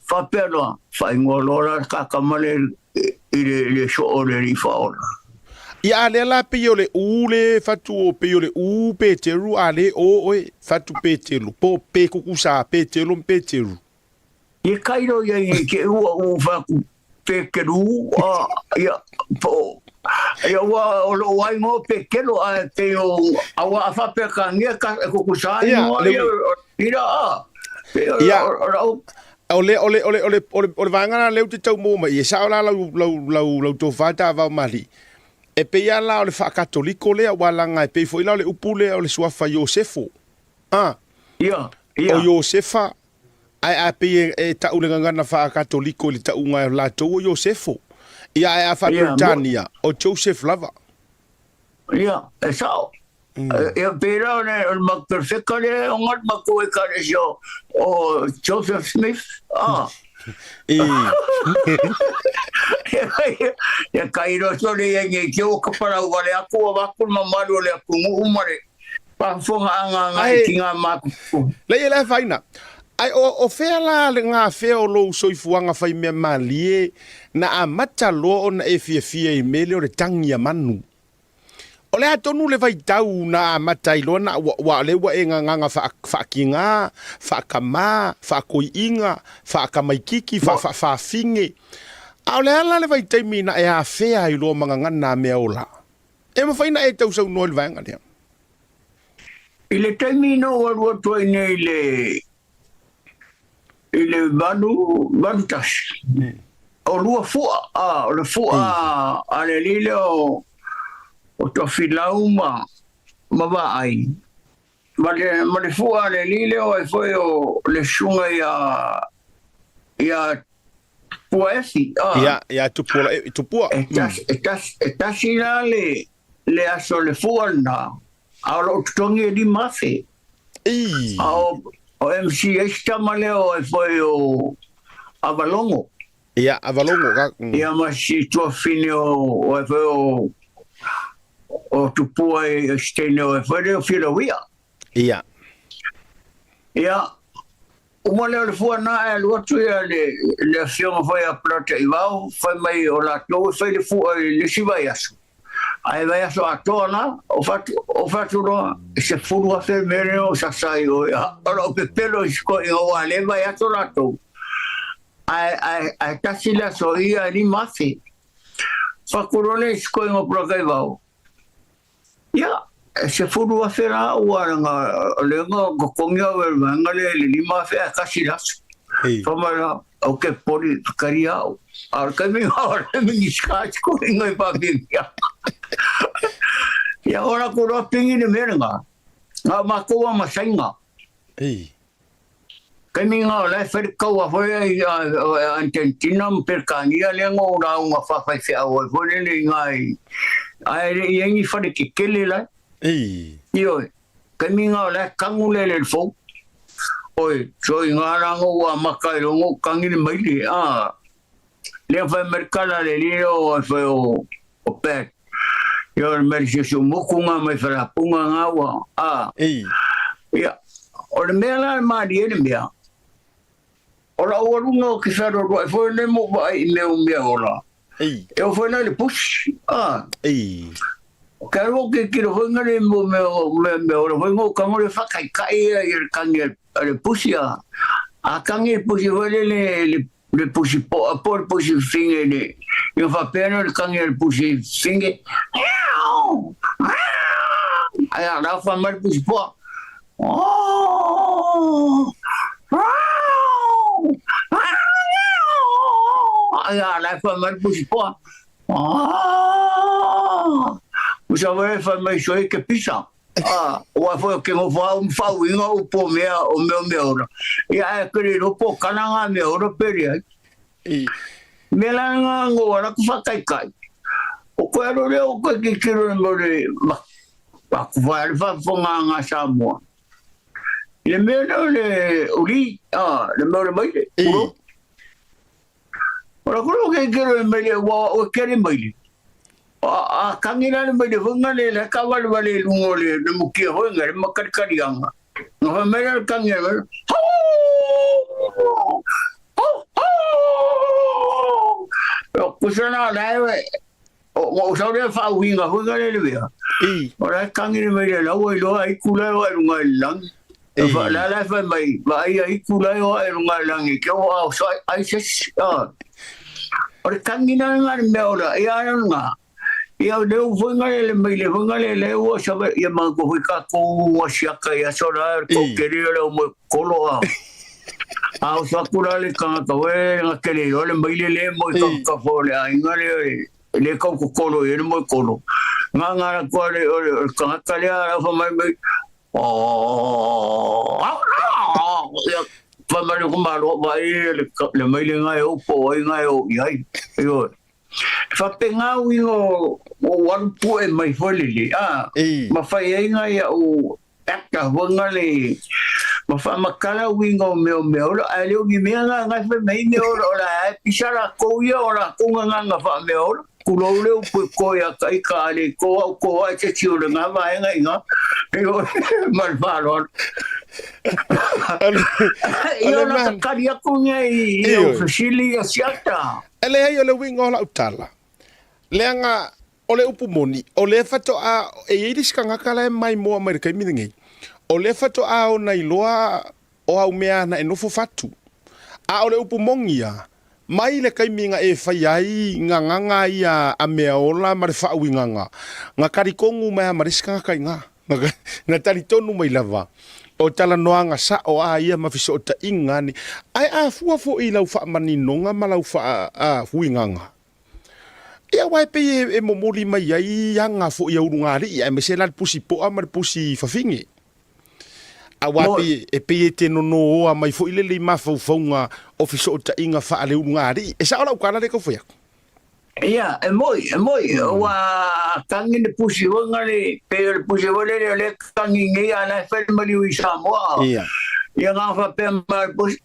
Whapera whai ngoa lora kakamale i le so o le li whaona. Ia le la pe yo le u le fatu o pe yo le u Petelo ale o oe fatu Petelo po pe kukusa Petelo Petelo. Ie kairo iai ke ua u whaku pekeru ia po ia wa o lo wai ngo pekelo a te o awa fa pe ka ngia ka ko kusai no ira ia ole vanga le te tau mo mai sa la la to fata va mali e pe ia la le fa katoliko le wala nga pe foi la le upule o le suafa Josefo ia o Josefa ai a pe e ta ulenga na fa katoliko le ta unga la to Josefo ia a fa Tania o Joseph lava ia e sao ia pera ne ma perfecto le ongat ma ko e kare jo o Joseph Smith ia kairo so le nge ke o ka para wale aku wa ku ma malu le aku umare pa fonga anga tinga ma le faina ai o fea la le ngā fea o lou soifuanga fai mea malie na a mata loa o na e fia i mele o le tangi a manu. O le atonu le vai tau na a mata i loa na wa le wa e nganga whaakinga, whaakama, whaakoiinga, whaakamaikiki, whaafinge. A o le ala le vai taimi na e a fea i loa mga ngana mea o la. E mawhaina e tau sau noa le vanga lea. I le taimi no warua toi nei le manu tas. O lua fua, o le fua a le lile o to filau ma vai. Ma le fua a le lile o e foi o le sunga ia puesi. Ia tupua. E tasi la le aso le fua na. A lo tutongi di mafe. O MCS tamaleo e foi o Avalongo. Ia, Avalongo. Ia masi tua fine o e foi o tupua e stene o e whare o whira wia. Ia. Ia, umale o le fua na e luatu ia le fionga whai a plata i wau, whai mai o la tau, whai le fua le siwa i asu. Ai vai aso atoa na, o fatu roa, se furu a whai mere o sasai o ia, ora o pepelo i sko i o ale vai aso la tau. Ai tasi la so ia ni mafi. Whakurone i sko i o prakai wau. Ia, se furu a whera ua ranga lenga kokongia o elwanga le lima whea kasi lasu. Whamara au ke pori tukari au. Ar kai mi hawa le mingi skāti ko inga i pāpingia. Ia ora kura pingi ni merenga. Ngā makoa masainga. Kai mi ngā lai whare kaua whare i Argentina mperkangia lenga o rā unga whawhai whea o e whare le ngai. Ai i engi whare ke kele lai. Ioi, kai mi ngā lai kangule le fau. Oi, so i ngā rango ua makai rongo kangini maili. Lea whai merkala le lino o whai o pet. Ia o meri se su mukunga mai wharapunga ngā ua. Ia, o le mea lai maari ene mea. O la ua runga o ki wharo roa, e whai le mo vai i leo mea o la. E o whai lai le push. Ka ro ke kiro honga le mo me ora honga ka mo le fakai kai e kangi le pusia a kangi pusi vole le pusi por pusi finge ne yo fa pena le kangi le pusi finge ai a fa mal pusi po ai a fa mal pusi po Usa vai fa mai soi ke pisa. O foi que mo fa winga o po mea o meu ora. Ia e kere no po kananga me ora peri. Me langa ngo ora ku fa kai. O ko ero le o ko ki kiro mo le ba ku vai fa fonga nga Samoa. Le me le uri le mo le mai. Ora ko ke kiro me le o kere mai. Kangina ni mai de hunga le kawal wale lungo le mukia hunga le makarkarianga no mera kangina kusana lai o sabe fa winga hunga le via ora kangina mai le lo ai kula o lunga lang la fa mai ai kula o lunga lang ke o ai ses ora kangina ngar me ora ia nga ia leu funga le o sabe ia ma ko ka ko o siaka ia sora ko kere le mo kolo a sakura le ka we na kele le le mo ka fo le ainga le ko kolo e mo kolo nga ko le ka ka le a fa mai fa mai ko ma lo vai le mai le nga o po nga o ai yo fa penga wingo o wapu e mai folili mafai ainga ia o aka wangale mafa makala wingo meu ale o gi mea nga fa mai me ora pisara ko ia ora ko nga fa me ora kulo le ko ia kai kale ko ai che chiu nga va nga yo mal valor yo na karia ko ngai yo fashili asiata ele ai o le wingo la utala leanga o le upumoni o le fato a e iris kanga kala mai mo amerika mingi o le fato a o nai loa o au mea na enofo fatu a o le upumongia mai le kaiminga e fai ai nganga ia a mea ola mare fa winganga nga karikongu mai mariska kai nga na talitonu mai lava o tala noanga sa o a ia mafiso o ta ingani ai a fuafo i lau fa maninonga malau fa a huinganga ia wai pe e momoli mai ai anga fo ia urungari ia me se la pusi po a mar pusi fafingi a wapi e pe te no a mai fo ile le mafau faunga ofiso o ta inga fa ale urungari e sa ola ukana le ko foi ia e moi wa kangi de pusi wangale pe pusi wale le kangi ngi ana fa mali wi Samoa ia nga fa pe mar pusi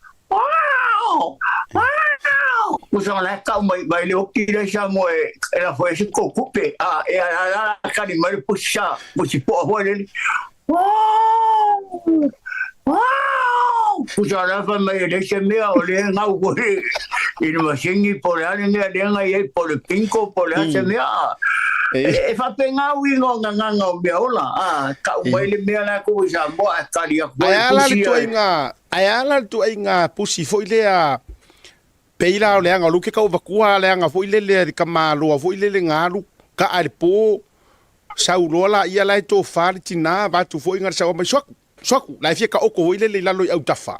Usa na ka mai le oki le sa mo era foi esse coco pe era ka ni mai puxa po ho le puxa na fa mai le se me o le nga u e no singi por ale me le nga e por le pinco por le se me e fa penga wingo nga o me ola ka mai le me la ko sa mo ka dia ko ayala tu inga pusi foi le a peila o leanga luke ka vakua leanga foi le ka malo foi le ngalu ka alpo saulola ia lai to fartina va tu foi ngar sa o mai soku lai fia ka oko foi le lalo au tafa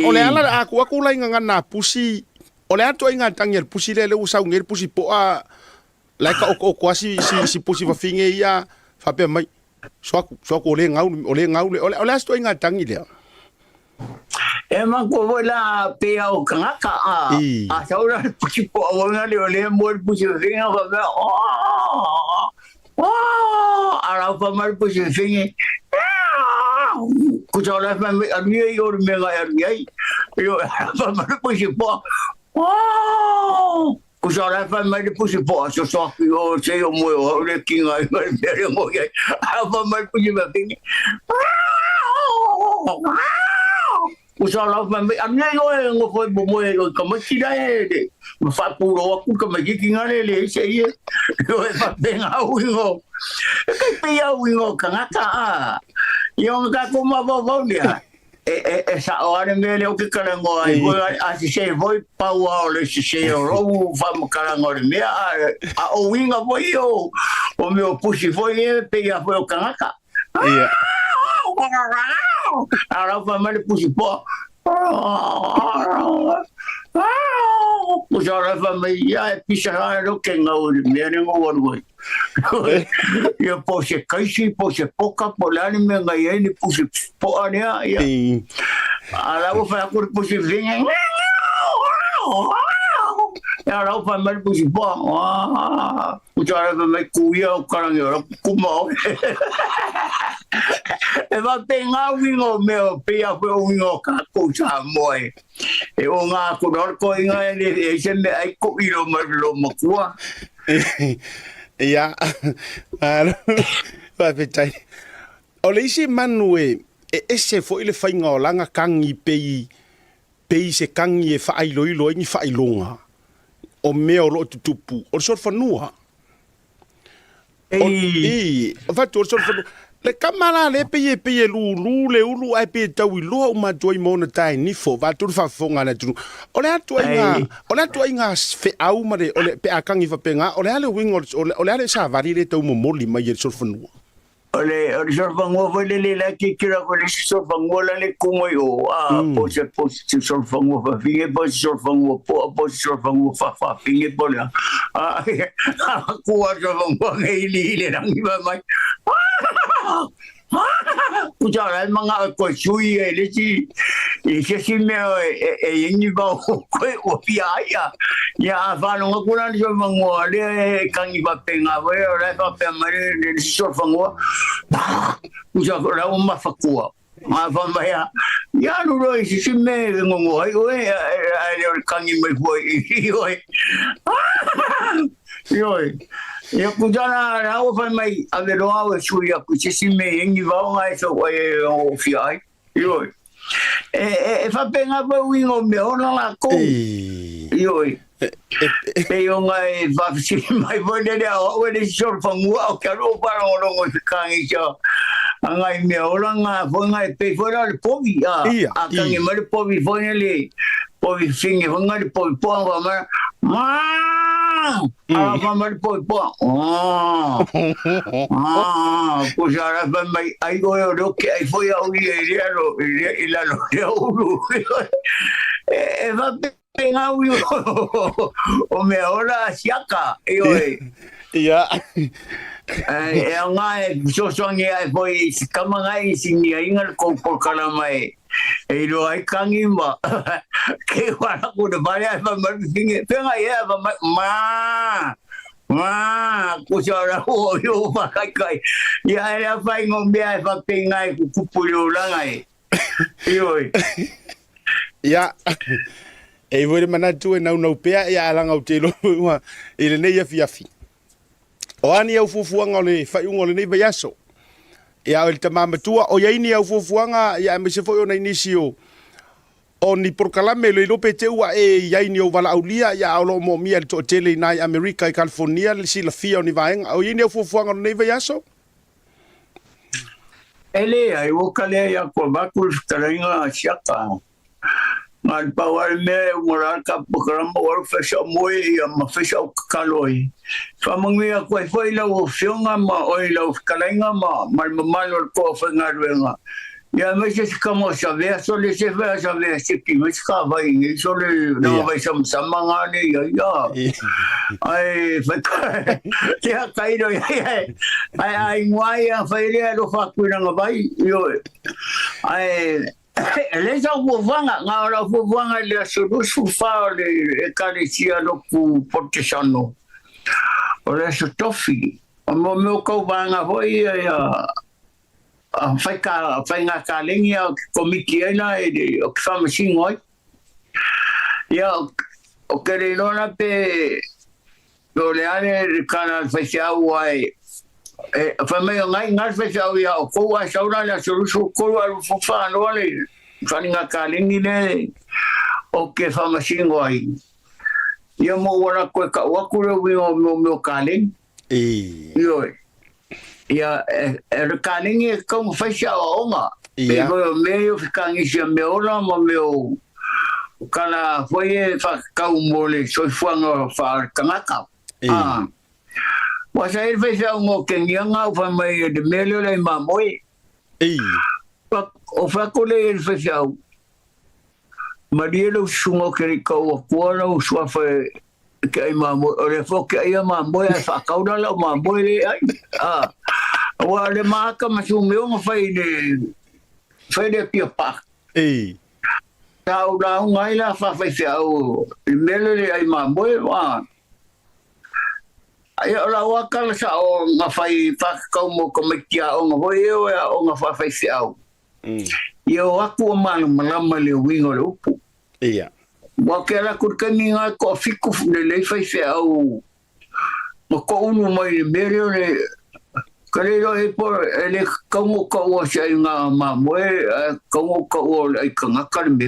o leala a ku lai ngana pusi o le to inga tangel pusi le usau ngel pusi po a lai ka oko si pusi va finge ia fa pe mai soku le ngau o le sto inga tangile e man ko vola pe au kanga a saura pusi po wanga le mo pusi finga va ara fa mal pusi finga ku jala fa ami yo me ga yo fa mal pusi po ku jala fa mal pusi po so yo se yo mo le kinga le mo ya fa mal pusi va finga usala fa ami yo ngo foi bo mo ko ma tira e fa puro ku ka ma ki ngale le se ye yo fa benga wingo ka pia wingo kanga yo ka ko ma bo dia sa ora me le o que karango ai a se voi pa o le se ro fa ma karango me a o winga voi yo o meu puxi foi pia foi o kanga ara fa mal pusi po pusi ara fa mai ya pisara ro ke ngau me ne ngo wo yo pusi kaisi pusi poka polani me ngai ni pusi po ania ya ara wo fa ku pusi vinga ara fa mal pusi po pusi ara fa mai ku ya karang ku mo e va penga wingo meu pia foi wingo ka ko sa moi e o nga ko dor ko inga e se me ai ko iro lo makua ya va petai o le isi manue ese foi le fainga o langa kangi pei se kangi e fai loilo ni fai longa o meo lo tutupu o so fanua va to so fanua le kamala le peye lu le ulu ai pe tau lo ma joy mona tai ni fo va tu fa fonga na tu o le atu inga fe au ma le pe akangi fa penga o le wingo o le sa vari le tau mo moli ma ye so fonu ole sorfango foi le la ki kira ko le sorfango la le kumo yo po se sorfango fa finge po sorfango po sorfango fa finge po la ku sorfango ngai le nang iba mai ku jara mga ko sui le si se me e ni ba ko o pia ya va no ko na sorfango le kan iba penga we ora fa pe mare le sorfango usa ra uma fakua ma va ya no ro si me ngo ai ai kan i me foi yo kujana ra o fa mai a ver o suia ku si me ngi va ngai so o fiai yo fa penga ba wingo me ona la ko yo pe yo ngai va si mai vo de o de short fangu o ka ro pa ro ngo kan i so ngai me ona nga vo ngai pe fo la povi a kan i mai povi vo le povi finge vo ngai povi po va ma mal po pues ahora hay go que hay foi a y la va penga o me ahora siaka ya ngai so songi foi kama ngai singi ingal ko por kala mai e lo ai kangi ma ke wala ko de baya fa mal singi penga ya ma ko jara o yo pa kai ya era fa ngombe ai fa penga ku pulio la ngai yo Ia. E vore manatu e nau pea ia alanga o te loa i le nei afi. O ani au fufuanga o le whaiunga o le nei vaiaso. Ia o le tamamatua o iaini au fufuanga ia me se foi o nei nisi o ni porkalame le lope te ua e iaini o wala aulia ia aulo mo mia le to tele nai Amerika i California le sila fia o ni vaenga. O iaini au fufuanga o le nei vaiaso? Ele ai o kale ia ko bakul taringa siaka. Ngal pawal me moral ka programa war fesha moi ia ma fesha kaloi. Fa mangia ko foi la o fionga ma o la kalenga ma mal ko fa ngarwenga. Ya me se como saber solo se ve saber se que me ska vai ni solo no vai samanga ni ya. Ai fa ya caído ai moi a feira do fa kuina vai yo. Ai ele já vovanga ngara vovanga le solusu fa le carecia no ku portesano. Ora so tofi. Mo meu ko vanga voi ya fai nga ka lengi o komiki ena e o kifamasi ngoi. Ia o kere lona pe o le ane kana fai se au ai fai mei o ngai fai se au ia o kou ai sauna le solusu kou alu fufa anoa le fai nga ka lengi le o ke famasi ngoi. Ia mo wana koe ka wakure wingo meu ka lengi. Ioi. Ia e kalingi e kong faisha o onga. Pe koe meo whikangi sia meola ma meo kana foi e whakau mole soifuanga whakangaka. Wasa e faisha o ngō kengianga o whamai e de mele lei mamoe. O whakole e faisha o marielo sungo keri kau a kuana o suafa ke ai mamoe. O le whoke ai a mamoe ai whakaurala o mamoe le ai. Wa le maka masu meu nga fai de pia pa. Tau da ngai la fa fai se au mele ai ma boe wa. Ai la wa kala sa o nga fai fa como kia o nga boe o nga fa fai se au. Yo aku malama le wingo le upu. Ia. Wa kela kurkani nga ko fiku le fai se au. Mo ko unu mai mele le Kalero e por ele como ko se nga mamoe como ko ai kangaka me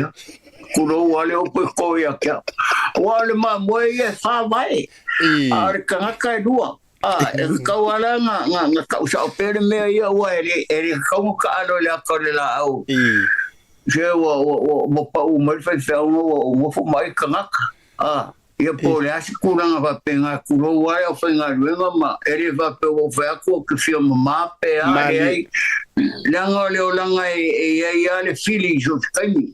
kuro wale o ko ya kia wale mamoe e fa vai ar kangaka dua e ka wala nga ka usa opere me ia wa ele como ka alo la ko la au je wo mo pa o mal fa fa o fo mai kangaka ia po le asi kuranga va penga kuro wai o whainga ruenga ma ere va pe o whaako ki whio ma pe ai langa leo langa e le feelings o kaimi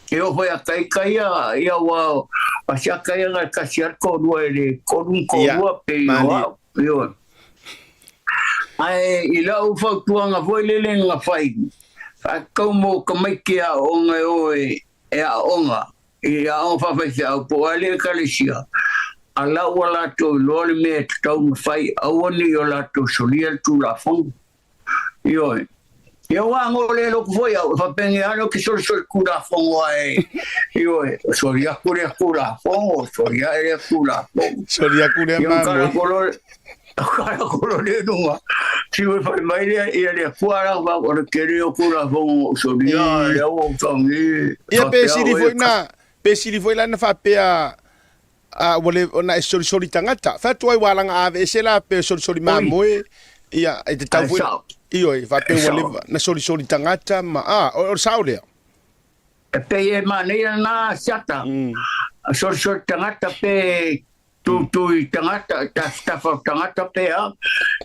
e o whai a kai ia wa a sia kai nga kasiar ko rua ele korun ko rua pe ia ai ila o whautuanga voi lele nga whai whakau mo kamaikea o ngai oe e a onga ia o whawhaise au po ale kalesia. Ala ua lato lole me tau mafai awani o lato solia tulafono. Ioi. Ia wango le loko foi au whapenge ano ki sori tulafono ai. Ioi. Soria kure tulafono, soria ere tulafono. Soria kure mamo. Kara kolore nunga. Si we fai mai ia le fuara wa o kere o tulafono soria le o tangi. Ia pe siri foi na Pesi li foi lana whapea wale ona e sori tangata. Whatuai walanga ave e sela pe sori mamoe. Ia e te tau foi. Ioi, whapea wale na sori tangata ma o sao lea. E pe e maneira na siata. Sori tangata pe tui tangata, tafa tangata pe a.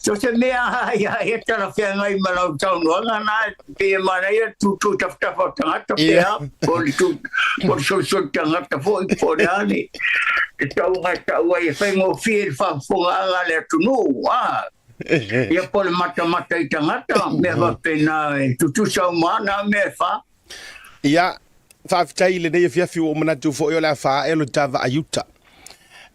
So se mea ia e tala whea ngai malau tau nuanga na pe e maneira tafa tangata pe a. Por sori tangata fo i po reane. E tau ngai tau ai e whaingo whir whafonga anga le tunu. Ia po le mata i tangata mea wape na tutu sau mana mea wha. Ia, whaafitai le nei e whiawhi o manatu fo i o la wha e lo tawa ayuta.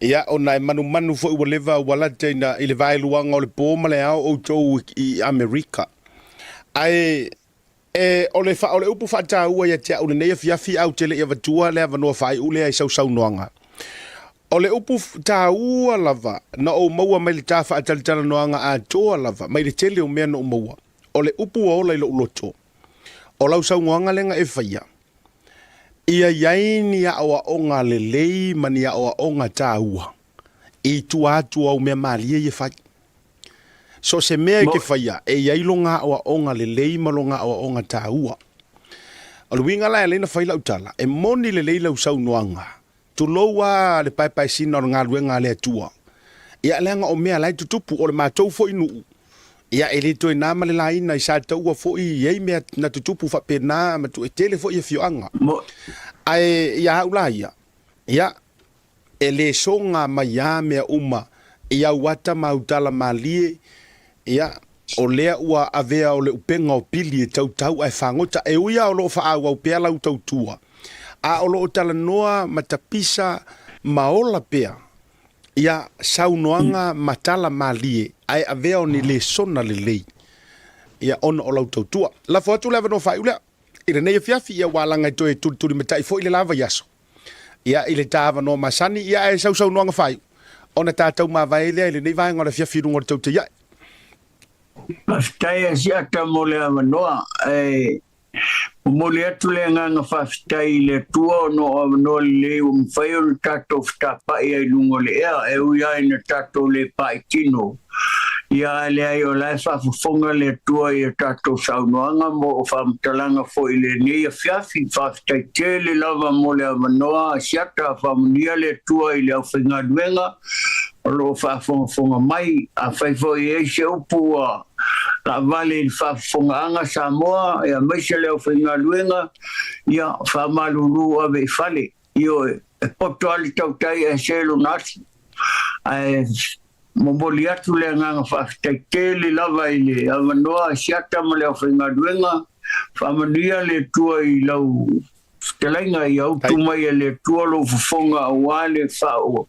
Ia, o nai manu fo i walewa walate na i le vai luanga o le pōma le au o tau i Amerika. Ai, ole upu fata ua ya tia ule nei fiafi au tele ia vatua le vanua fai ule ai sau noanga. Ole upu ta ua lava na o maua mai le tafa atalitala noanga a toa lava mai le tele o mea no maua. Ole upu o ola ilo uloto. O lau sau ngoanga lenga e faia. Ia yaini ya awa onga le lei mani ya awa onga ta ua. I atu au mea malia ye fai. So se mea ke faia e yailo ngā awa onga le lei malo ngā awa onga ta ua. Ole winga lai leina fai lau tala e moni le leila usau noanga. Tu loa le pai sina o ngā ruenga le atua. Ia leanga o mea lai tutupu o le mātou fo inu. Ia e le toi nāma le laina i sa taua fo i ei mea na tutupu fa pena ma tu e tele fo i e fioanga. Ai ia haula ia. Ia e le songa mai a mea uma ia wata mautala malie ia o lea ua avea o le upenga o pili e tautau ai whangota e uia o loo wha au pea lau tautua. A o loo tala noa matapisa maola pea ia saunoanga matala malie ai avea o ni le sona le lei. Ia ona o lau tautua. La fotu leva no whai ulea. Ire nei fiafi ia walanga i toe turi matai fo ile lava yaso. Ia ile tāwa no masani ia e sau noanga whai. Ona tātou mawai lea ile nei vai ngora fiafi rungo le tauta ia. Whaftai si ata mo le awanoa. Mo le atu le nganga whaftai le tua no awanoa le umwhai o le tātou whtapai ai lungo le ea. E uia ina tātou le pai tino. Ia le ai o lai whafufonga le tua i a tātou saunoanga mo o whamtalanga fo i le nei a whiafi whaftai te le lava mo le awanoa si ata whamunia le tua i le au whingaduenga. O lo whafonga mai a whaifo i e se upu a la vale i whafonga anga Samoa e a meise leo whinga luenga ia whamaluru ave i whale i o e poto ali tautai e selo nasi e momboli atu le nganga whaftai tele lava i le awanoa siata ma leo whinga luenga whamanuia le tua i lau Telainga i au tumai e le tua lo fufonga a wale whao.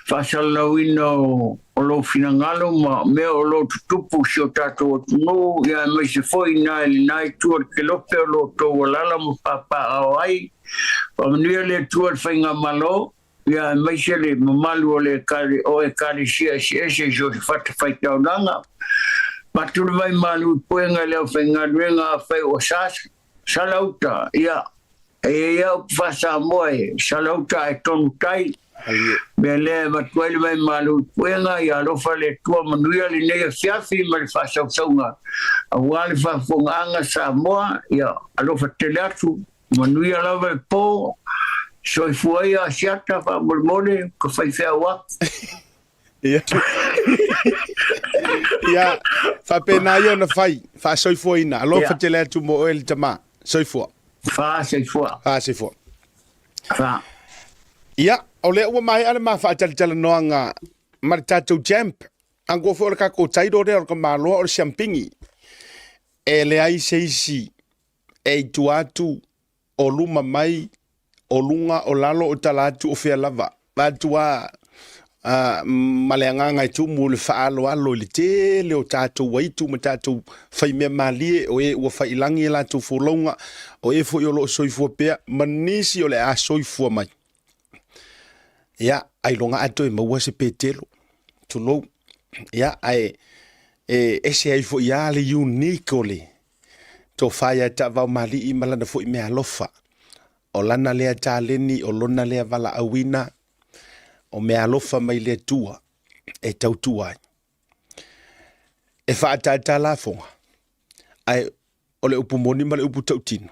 Whasalauina o lo finangalo ma mea o lo tutupu si o tātou o tunu. Ia mai se foi nai li nai tua ke lope o lo tō walala mo papa au ai. Wamanuia le tua whainga malo. Ia mai se le mamalu o le kare o e kare sia si ese jo se whata whaitau nanga. Maturu mai malu puenga leo whainga ruenga a whai o sasa. Salauta, ia. E au whasa moe, salauta e tonu tai. Me le matuele mai malu puenga i alofa le tua manuia li nei a fiafi ma le whasausaunga. A wale whafonga anga Samoa, ia alofa tele atu, manuia lava e pō, soi fuai a siata wha mormone, ko whai whea wak. Ia. Ia, whapena i ona whai, wha soi fuai na, alofa tele atu mo oel tama, soi fuai. Fase fua. Fa. Ia, o le ua mai ale ma fa tala noanga ma tatou jamp. Ango fo ka ko tairo re o ka malo o champingi. E le ai seisi e tuatu o luma mai o lunga o lalo o talatu o fea lava. Ba tua maleanga ngai tu mo le faalo alo le te le o tatou waitu ma tatou fai me malie o e ua fai langi la tu folonga o e fo yo lo soifua pea manisi o le a soifua mai. Ia ai longa ato e maua se petelo tu lo ia ai ese ai fo ia le unique o le to fai Taavaomalii i malana fo i me alofa o lana lea taleni o lona lea vala awina o me alofa mai le tua e tautua e whaatata lafonga ai o le upu moni ma le upu tautino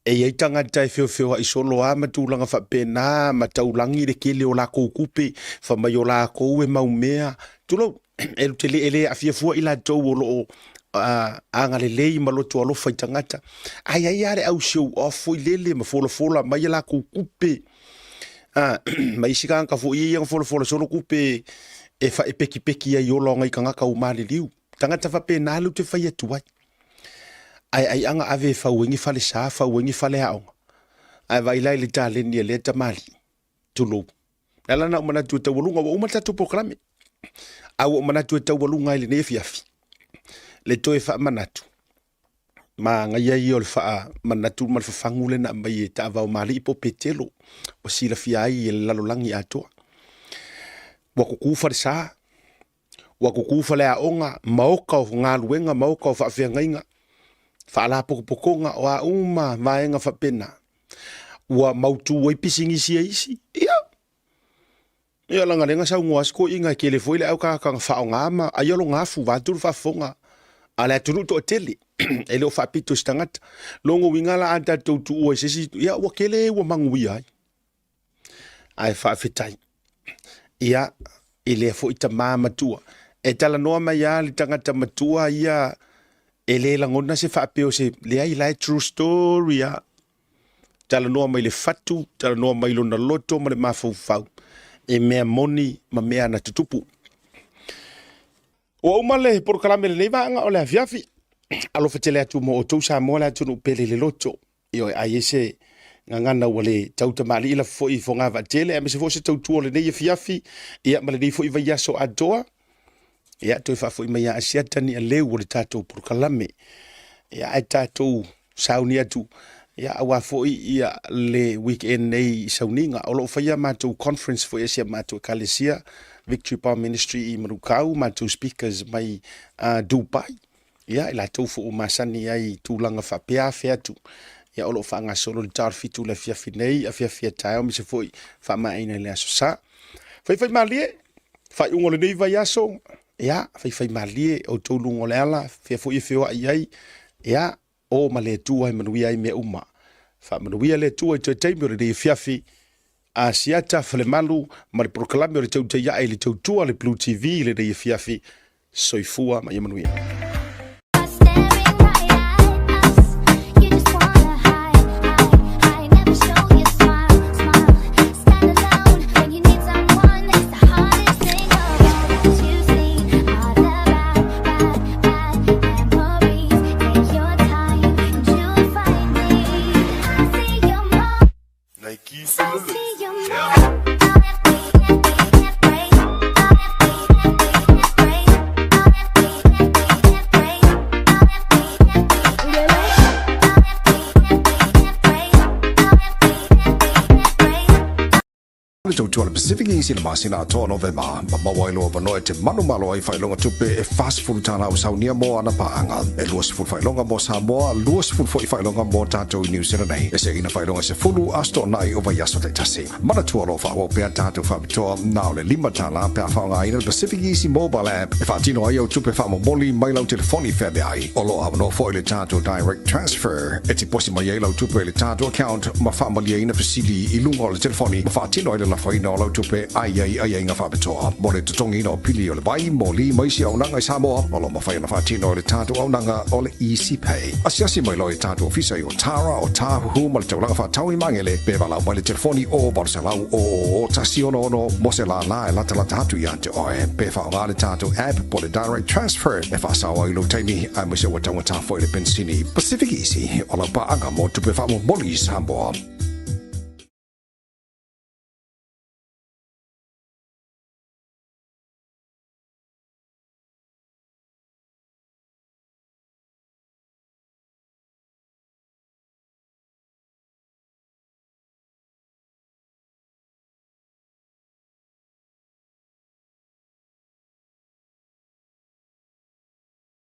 e iei tangata e feo i solo a matulanga whapena ma taulangi le kele o la koukupe wha mai o la kou e maumea tulo e tele ele a fiafua i la tau o lo anga le lei ma lo tu alofa i tangata ai are au show off i lele ma fola mai la koukupe mai sika ka fo i fola solo kupe e fa e peki ai o longa i kanga ka o mali liu tangata fa pe na lu te fa yetu ai anga ave fa wengi fa le sa fa wengi fa le aonga ai vai lai le tale ni le tamali tulo ala na mana tu tawulunga o mata tu programe au mana tu tawulunga ile ne fiafi le toe fa manatu ma ngai ai o le faa manatu mal fangule na mai Taavaomalii Petelo o sila fiai le lalolangi atoa wa kukufa le sa wa kukufa le aonga maoka o ngaluenga maoka o fa'afeagainga fa'ala pokopokonga o a uma vaenga fa'pena wa mautu wai pisingisi isi ia langa lenga sa ngwas ko inga kele foi le au ka fa'aonga ma ayolo ngafu vatu fa'fonga ala tunu to tele ele o fa'apito stangata longo wingala anta to o sesi ia wa kele wa mangui ai fa'afetai ia ele fo ita matua e tala noa mai ia le tangata matua ia ele langona se fa'apeo se le ai lai true story ia tala noa mai le fatu tala noa mai lona loto ma le mafau e mea moni ma mea na tutupu o umale por kalame le vanga o le afiafi alo fetele atu mo o tou Samoa le atu no pele le loto io ai ese ngangana wale Tautamalii la foi fonga va tele e se fosse tautua le nei afiafi ia ma le nei foi vai aso adoa ia toi fa foi mai asiata ni le o le tatou por kalame ia ai tatou sauni atu ia awa foi ia le weekend nei sauninga o lo faia matou conference foi ese matou kalesia Victory Power Ministry i Marukau matou speakers mai Dubai ia ila tau fo masani ai tulanga fa pea featu ia o lo fa nga solo le tar fitu le fia finei a fia tai o mi se foi fa mai ina le aso sa fai malie fa ungo le nei vai aso ia fai malie o tolungo le ala fia foi fio ai ia o male tu ai manuia ai me uma fa manuia le tu ai te taimi o le nei fiafi a siata fale malu ma le proklame o le tau te ia le tau tua le Blue TV le nei fiafi soifua ma ia manuia Tautuana PacificEzy le masina to November ma wailo ba no te manu malo ai fai longa tupe e fast food tana o saunia mo ana paanga e luas food fai longa mo Samoa luas food fai longa mo tatou New Zealand nei e se ina fai longa se fulu asto nai o vai aso te tasi mana tua lo fa o pe tatou fa to na le lima tala pe fa nga ina PacificEzy mobile app e fa tino ai o tupe fa mo moli mai lau telefoni fe be ai o lo ava no foi le tatou direct transfer e ti posi mai lau tupe le tatou account ma fa mali ina fasili i lungo le telefoni ma fa tino ai la foi no lo tupe ai nga fa betoa mo le tutongi no pili o le vai moli mai si au nanga Samoa o lo ma fa na fa tino le tatou au nanga o le easy pay asiasi mai lo tatou ofisa o tara o tahu mo le tau fa tau i mangele pe bala mai le telefoni o barsalau o tasi ono mo se la la hatu ya te o e pe fa nga le tatou app po le direct transfer e fa sawa i lo taimi a mo se wa tau ta fo le pensini PacificEzy o la pa anga mo tupe fa mo moli Samoa